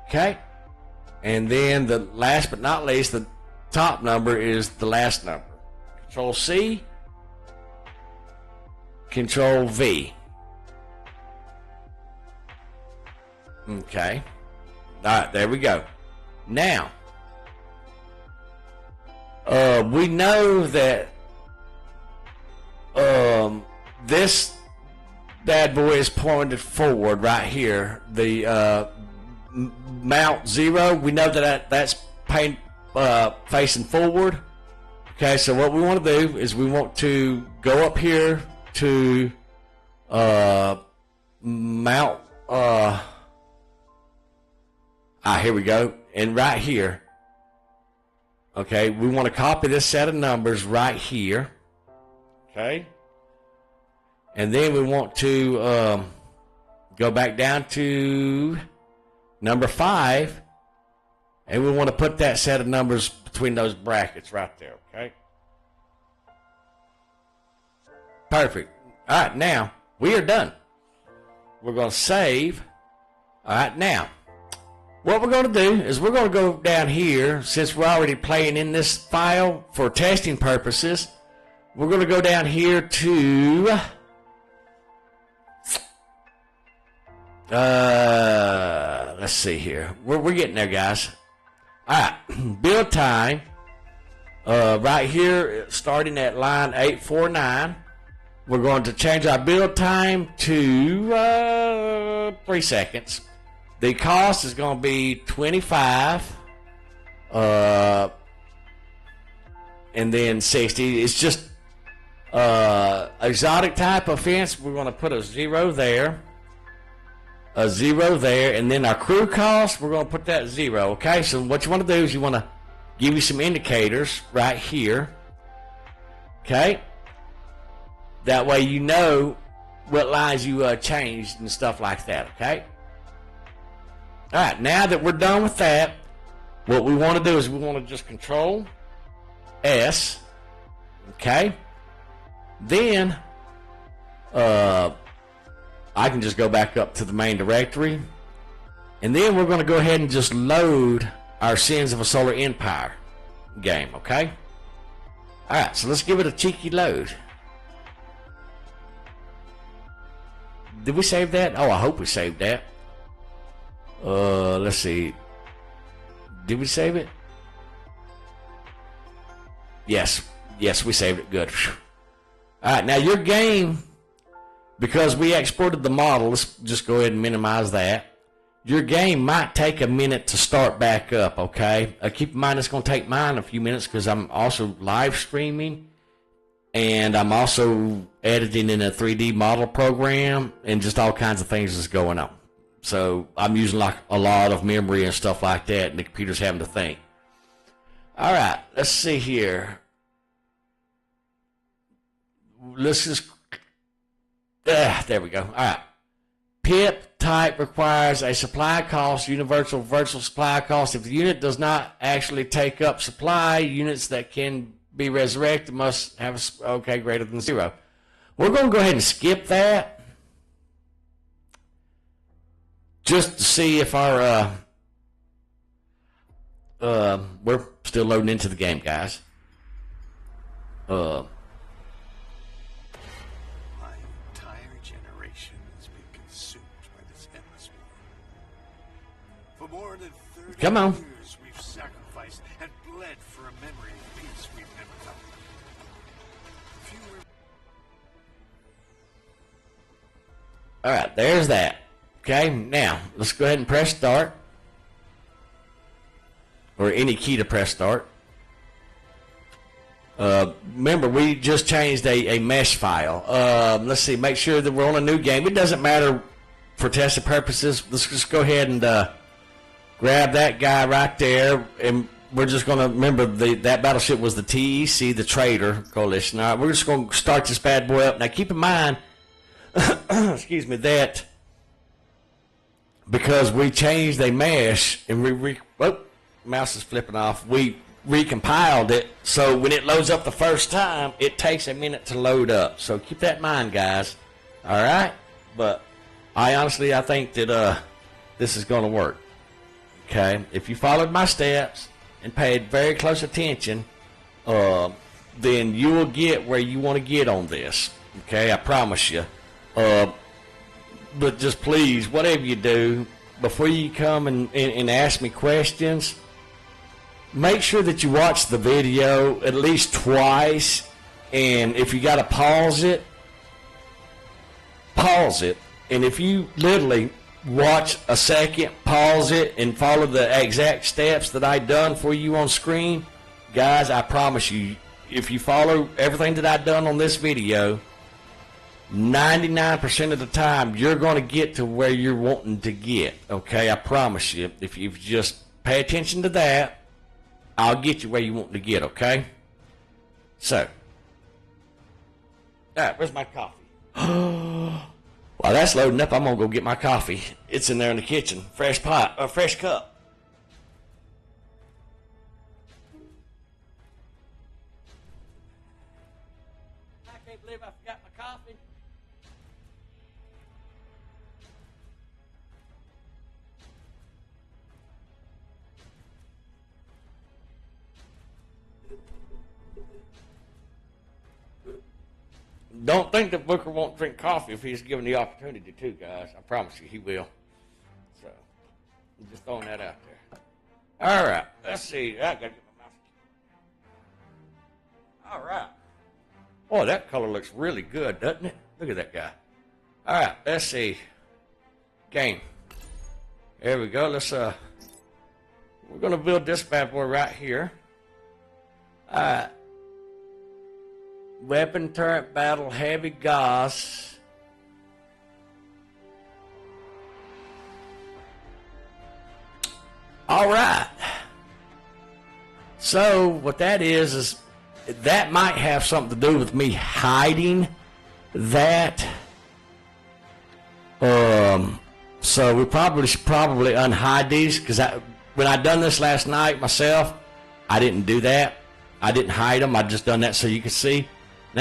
Speaker 2: Okay. And then the last but not least, the top number is the last number. Control C. Control V. Okay. All right, there we go. Now, we know that this bad boy is pointed forward right here. The mount 0, we know that's facing forward. Okay, so what we want to do is we want to go up here to mount. Here we go. And right here. Okay, we want to copy this set of numbers right here. Okay. And then we want to go back down to number 5. And we want to put that set of numbers between those brackets right there. Okay. Perfect. All right, now we are done. We're going to save. All right, now what we're going to do is we're going to go down here, since we're already playing in this file for testing purposes. We're going to go down here to let's see here. We're getting there, guys. All right, build time. Right here, starting at line 849, we're going to change our build time to 3 seconds. The cost is going to be 25, and then 60. It's just exotic type of fence. We're going to put a 0 there, a 0 there, and then our crew cost, we're going to put that 0. Okay, so what you want to do is you want to give you some indicators right here. Okay, that way you know what lines you changed and stuff like that. Okay. All right, now that we're done with that, what we want to do is we want to just Control S, okay? Then I can just go back up to the main directory, and then we're going to go ahead and just load our Sins of a Solar Empire game, okay? All right, so let's give it a cheeky load. Did we save that? Oh, I hope we saved that. Let's see. Did we save it? Yes, we saved it. Good. All right, now your game, because we exported the model, let's just go ahead and minimize that. Your game might take a minute to start back up, okay? Keep in mind it's going to take mine a few minutes because I'm also live streaming, and I'm also editing in a 3D model program, and just all kinds of things is going on. So I'm using like a lot of memory and stuff like that, and the computer's having to think. All right, let's see here. Let's just, there we go. All right. PIP type requires a supply cost, universal virtual supply cost. If the unit does not actually take up supply, units that can be resurrected must have a greater than 0. We're going to go ahead and skip that, just to see if our we're still loading into the game, guys.
Speaker 3: My entire generation has been consumed by this endless war. For more than 30
Speaker 2: Come on.
Speaker 3: years, we've sacrificed and bled for a memory of peace we've never felt. Fewer.
Speaker 2: All right, there's that. Okay, now let's go ahead and press start, or any key to press start. Remember, we just changed a mesh file. Let's see, make sure that we're on a new game. It doesn't matter for testing purposes. Let's just go ahead and grab that guy right there, and we're just going to remember that battleship was the TEC, the Trader Coalition. All right, we're just going to start this bad boy up. Now, keep in mind, excuse me, that because we changed a mesh and mouse is flipping off. We recompiled it, so when it loads up the first time, it takes a minute to load up. So keep that in mind, guys. All right, but I think that this is going to work. Okay, if you followed my steps and paid very close attention, then you will get where you want to get on this. Okay, I promise you. But just please, whatever you do, before you come and ask me questions, make sure that you watch the video at least twice. And if you got to pause it. And if you literally watch a second, pause it, and follow the exact steps that I done for you on screen, guys, I promise you, if you follow everything that I done on this video, 99% of the time, you're going to get to where you're wanting to get. Okay, I promise you. If you just pay attention to that, I'll get you where you want to get. Okay. So, all right, where's my coffee? While that's loading up, I'm gonna go get my coffee. It's in there in the kitchen, fresh pot, a fresh cup. I can't believe I forgot my coffee. don't think that Booker won't drink coffee if he's given the opportunity to, guys. I promise you he will. So, I'm just throwing that out there. All right, let's see. I gotta get my mouse. All right. Boy, that color looks really good, doesn't it? Look at that guy. All right, let's see. Game. There we go. We're gonna build this bad boy right here. All right. Weapon turret battle heavy gauze. All right. So what that is that might have something to do with me hiding that. So we probably should unhide these because when I done this last night myself, I didn't do that. I didn't hide them. I just done that so you could see. And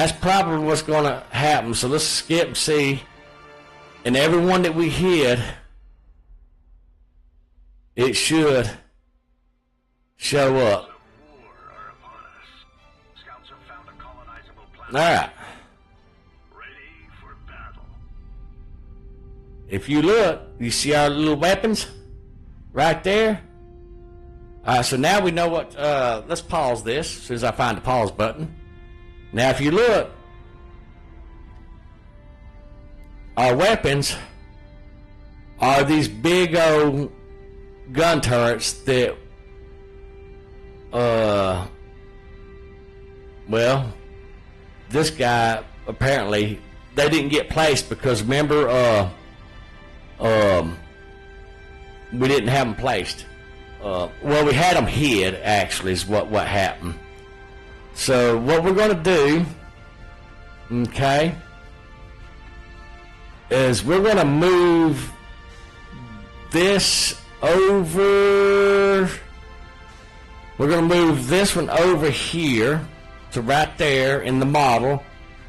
Speaker 2: that's probably what's going to happen. So let's skip and see. And every one that we hid, it should show up. All right. If you look, you see our little weapons right there. All right, so now we know what. Let's pause this as soon as I find the pause button. Now, if you look, our weapons are these big old gun turrets that, well, this guy apparently they didn't get placed because remember, we didn't have them placed. Well, we had them hid, actually, is what happened. So, what we're going to do, okay, is we're going to move this over. We're going to move this one over here to right there in the model.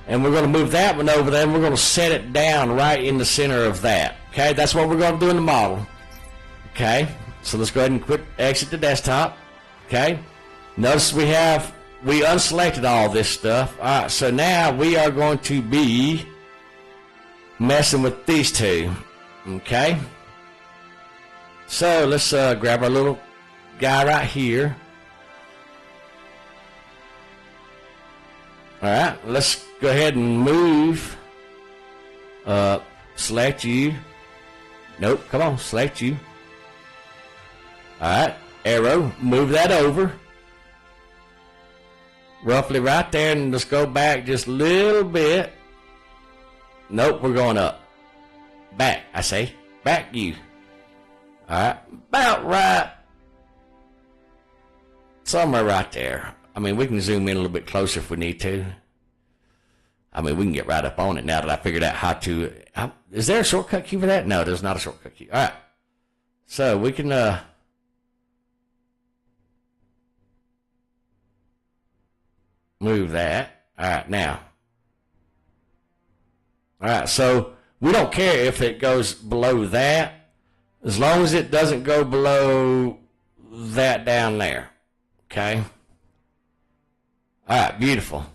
Speaker 2: And we're going to move that one over there, and we're going to set it down right in the center of that. Okay, that's what we're going to do in the model. Okay, so let's go ahead and exit the desktop. Okay, notice we unselected all this stuff. All right, so now we are going to be messing with these two. Okay, so let's grab our little guy right here. All right, let's go ahead and move. Select you. Nope, come on, select you. All right, arrow, move that over. Roughly right there, and let's go back just a little bit. Nope, we're going up. Back, I say. Back you. All right, about right. Somewhere right there. I mean, we can zoom in a little bit closer if we need to. I mean, we can get right up on it now that I figured out how to. Is there a shortcut key for that? No, there's not a shortcut key. All right. So we can move that. All right, now. All right, so we don't care if it goes below that, as long as it doesn't go below that down there. Okay. All right, beautiful.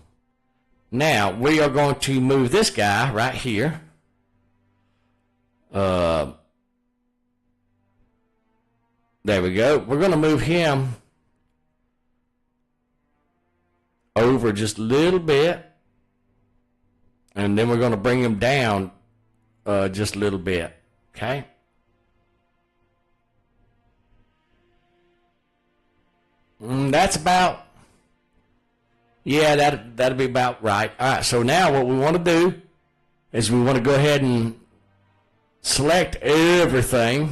Speaker 2: Now, we are going to move this guy right here. There we go. We're going to move him over just a little bit. And then we're going to bring him down just a little bit. Okay? That's about... Yeah, that'll be about right. All right, so now what we want to do is we want to go ahead and select everything.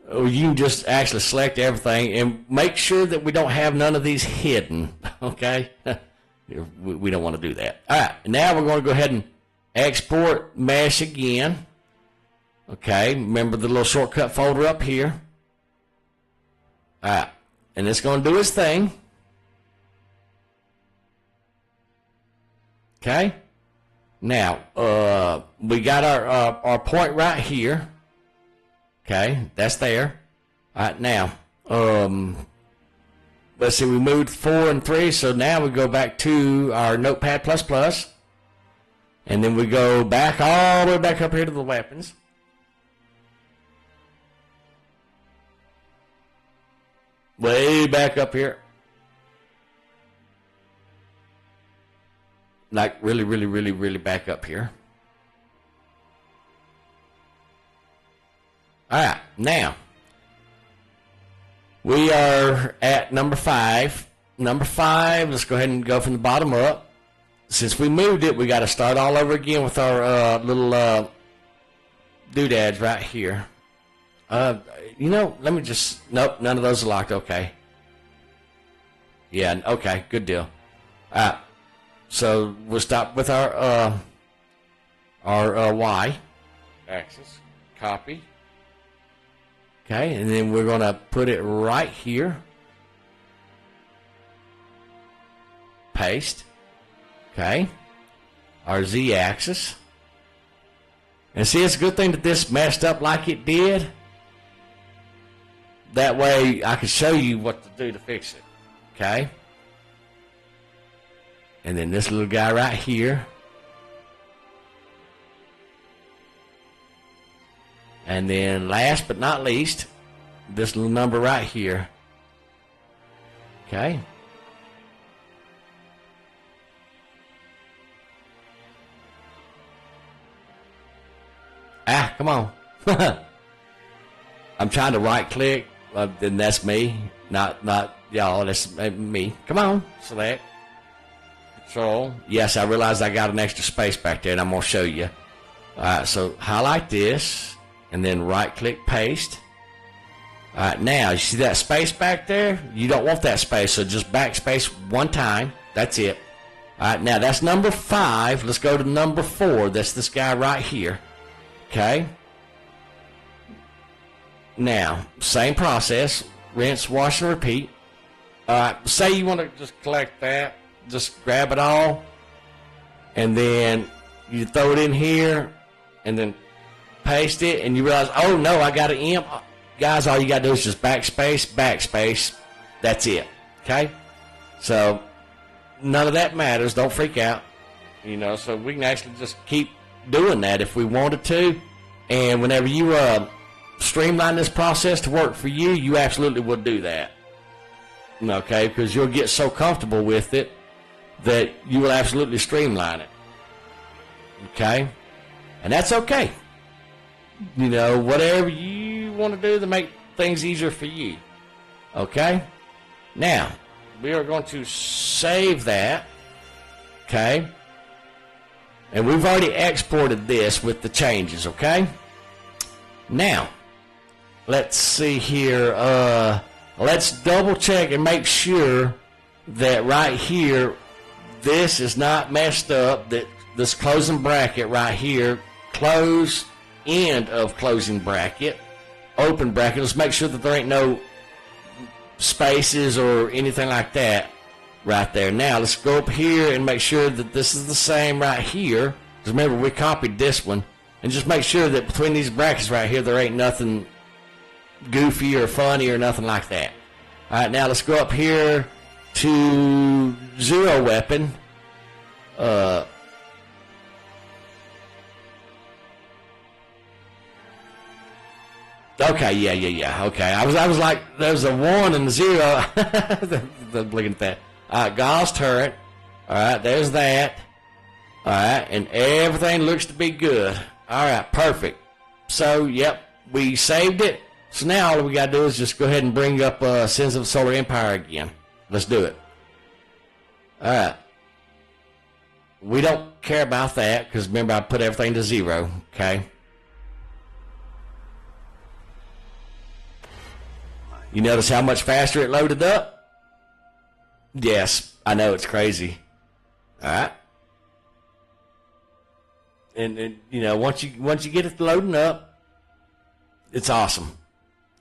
Speaker 2: Or you can just actually select everything and make sure that we don't have none of these hidden, okay? We don't want to do that. All right, now we're going to go ahead and export mesh again. Okay, remember the little shortcut folder up here. All right, and it's going to do its thing. Okay, now we got our point right here. Okay, that's there. All right, now let's see, we moved 4 and 3, so now we go back to our Notepad++, and then we go back all the way back up here to the weapons. Way back up here. Like really back up here. All right, now we are at number 5. Number 5, let's go ahead and go from the bottom up. Since we moved it, we got to start all over again with our little doodads right here. Let me just, nope, none of those are locked. Okay. Yeah, okay, good deal. All right, so we'll stop with our Y
Speaker 1: Axis. Copy.
Speaker 2: Okay, and then we're going to put it right here. Paste. Okay. Our Z-axis. And see, it's a good thing that this messed up like it did. That way I can show you what to do to fix it. Okay. And then this little guy right here. And then last but not least, this little number right here. Okay. Come on. I'm trying to right click. Then that's me. Not y'all. That's me. Come on. Select. Control. Yes, I realize I got an extra space back there, and I'm going to show you. Alright, so highlight this. And then right-click paste. All right, now, you see that space back there? You don't want that space, so just backspace one time. That's it. All right, now, that's number 5. Let's go to number 4. That's this guy right here. Okay? Now, same process. Rinse, wash, and repeat. All right, say you want to just collect that. Just grab it all. And then you throw it in here. And then paste it, and you realize, oh no, I got an imp. Guys, all you got to do is just backspace. That's it. Okay? So, none of that matters. Don't freak out. So we can actually just keep doing that if we wanted to. And whenever you streamline this process to work for you, you absolutely would do that. Okay? Because you'll get so comfortable with it that you will absolutely streamline it. Okay? And that's okay. Whatever you want to do to make things easier for you. Okay? Now, we are going to save that. Okay? And we've already exported this with the changes, okay? Now, let's see here. Let's double check and make sure that right here, this is not messed up, that this closing bracket right here, close, end of closing bracket, open bracket. Let's make sure that there ain't no spaces or anything like that right there. Now let's go up here and make sure that this is the same right here, because remember we copied this one, and just make sure that between these brackets right here there ain't nothing goofy or funny or nothing like that. Alright, now let's go up here to zero weapon. Okay, yeah. Okay, I was like, there's a 1 and a 0. Looking at that. All right, Gauss turret. All right, there's that. All right, and everything looks to be good. All right, perfect. So, yep, we saved it. So now all we got to do is just go ahead and bring up Sins of the Solar Empire again. Let's do it. All right. We don't care about that because remember I put everything to 0, okay? You notice how much faster it loaded up? Yes, I know, it's crazy. All right. And once you get it loading up, it's awesome.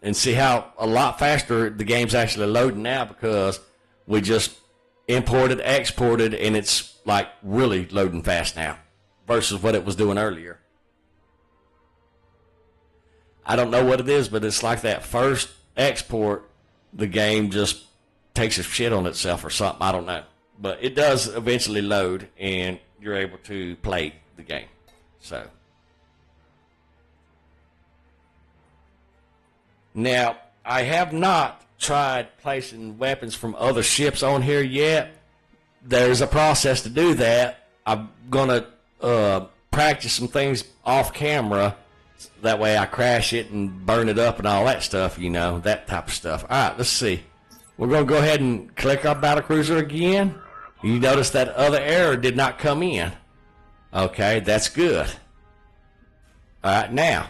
Speaker 2: And see how a lot faster the game's actually loading now because we just imported, exported, and it's like really loading fast now versus what it was doing earlier. I don't know what it is, but it's like that first export, the game just takes a shit on itself or something. I don't know. But it does eventually load, and you're able to play the game. So now, I have not tried placing weapons from other ships on here yet. There's a process to do that. I'm going to practice some things off camera. That way I crash it and burn it up and all that stuff, you know, that type of stuff. All right, let's see. We're going to go ahead and click our battlecruiser again. You notice that other error did not come in. Okay, that's good. All right, now,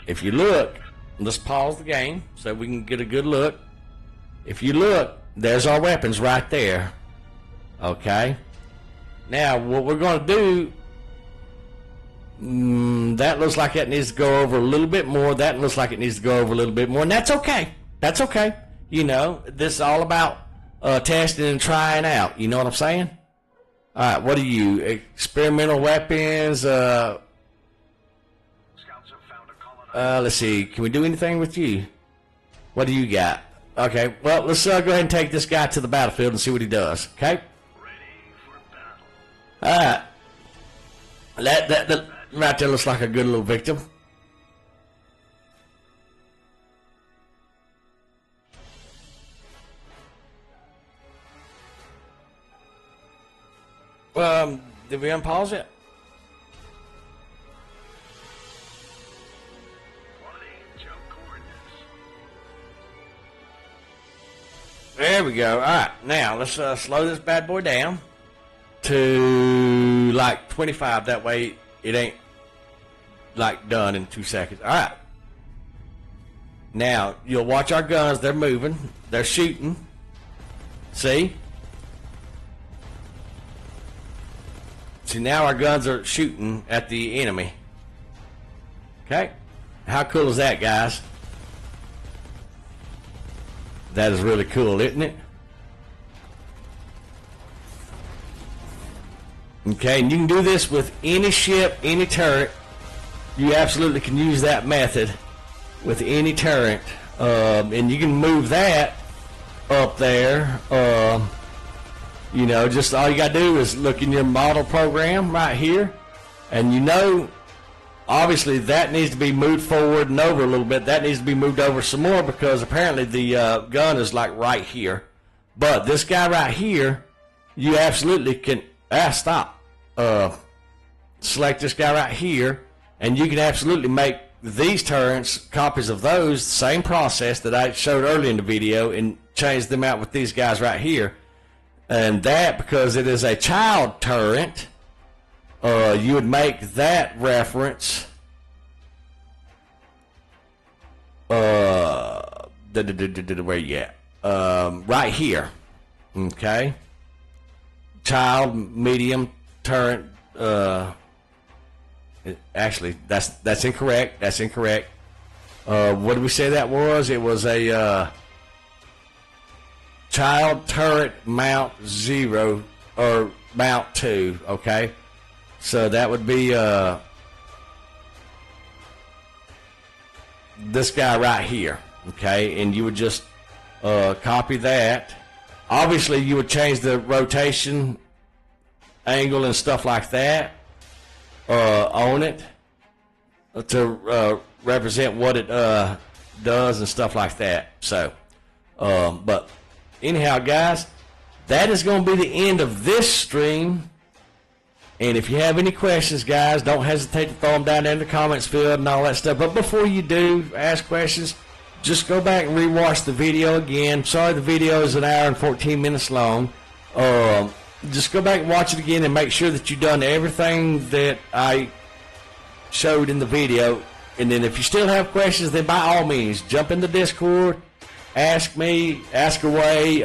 Speaker 2: if you look, let's pause the game so we can get a good look. If you look, there's our weapons right there. Okay. Now, what we're going to do, that looks like it needs to go over a little bit more. That looks like it needs to go over a little bit more. And that's okay. That's okay. You know, this is all about testing and trying out. You know what I'm saying? All right, what are you? Experimental weapons. Let's see. Can we do anything with you? What do you got? Okay, well, let's go ahead and take this guy to the battlefield and see what he does. Okay? All right. That right there looks like a good little victim. Did we unpause it? There we go. All right, now let's slow this bad boy down to like 25. That way it ain't like done in 2 seconds. All right. Now you'll watch our guns. They're moving. They're shooting. See? See, now our guns are shooting at the enemy. Okay? How cool is that, guys? That is really cool, isn't it? Okay, and you can do this with any ship, any turret. You absolutely can use that method with any turret. And you can move that up there. You know, just all you got to do is look in your model program right here. And you know, obviously that needs to be moved forward and over a little bit. That needs to be moved over some more because apparently the gun is like right here. But this guy right here, you absolutely can, stop. Select this guy right here, and you can absolutely make these turrets copies of those, same process that I showed earlier in the video, and change them out with these guys right here. And that, because it is a child turret, you would make that reference where you at? Right here. Okay. Child, medium, turret. Actually, that's incorrect. That's incorrect. What did we say that was? It was a child turret mount 0 or mount 2. Okay. So that would be this guy right here, okay? And you would just copy that. Obviously, you would change the rotation angle and stuff like that on it to represent what it does and stuff like that. So, but anyhow, guys, that is going to be the end of this stream. And if you have any questions, guys, don't hesitate to throw them down there in the comments field and all that stuff. But before you do ask questions, just go back and rewatch the video again. Sorry, the video is 1 hour and 14 minutes long. Just go back and watch it again and make sure that you've done everything that I showed in the video. And then if you still have questions, then by all means, jump in the Discord, ask me, ask away,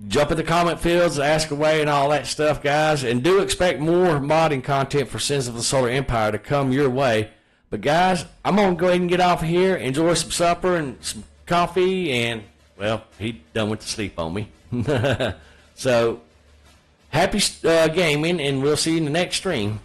Speaker 2: jump in the comment fields, ask away, and all that stuff, guys. And do expect more modding content for Sins of the Solar Empire to come your way. But, guys, I'm going to go ahead and get off of here, enjoy some supper and some coffee, and, well, he done went to sleep on me. So, happy gaming, and we'll see you in the next stream.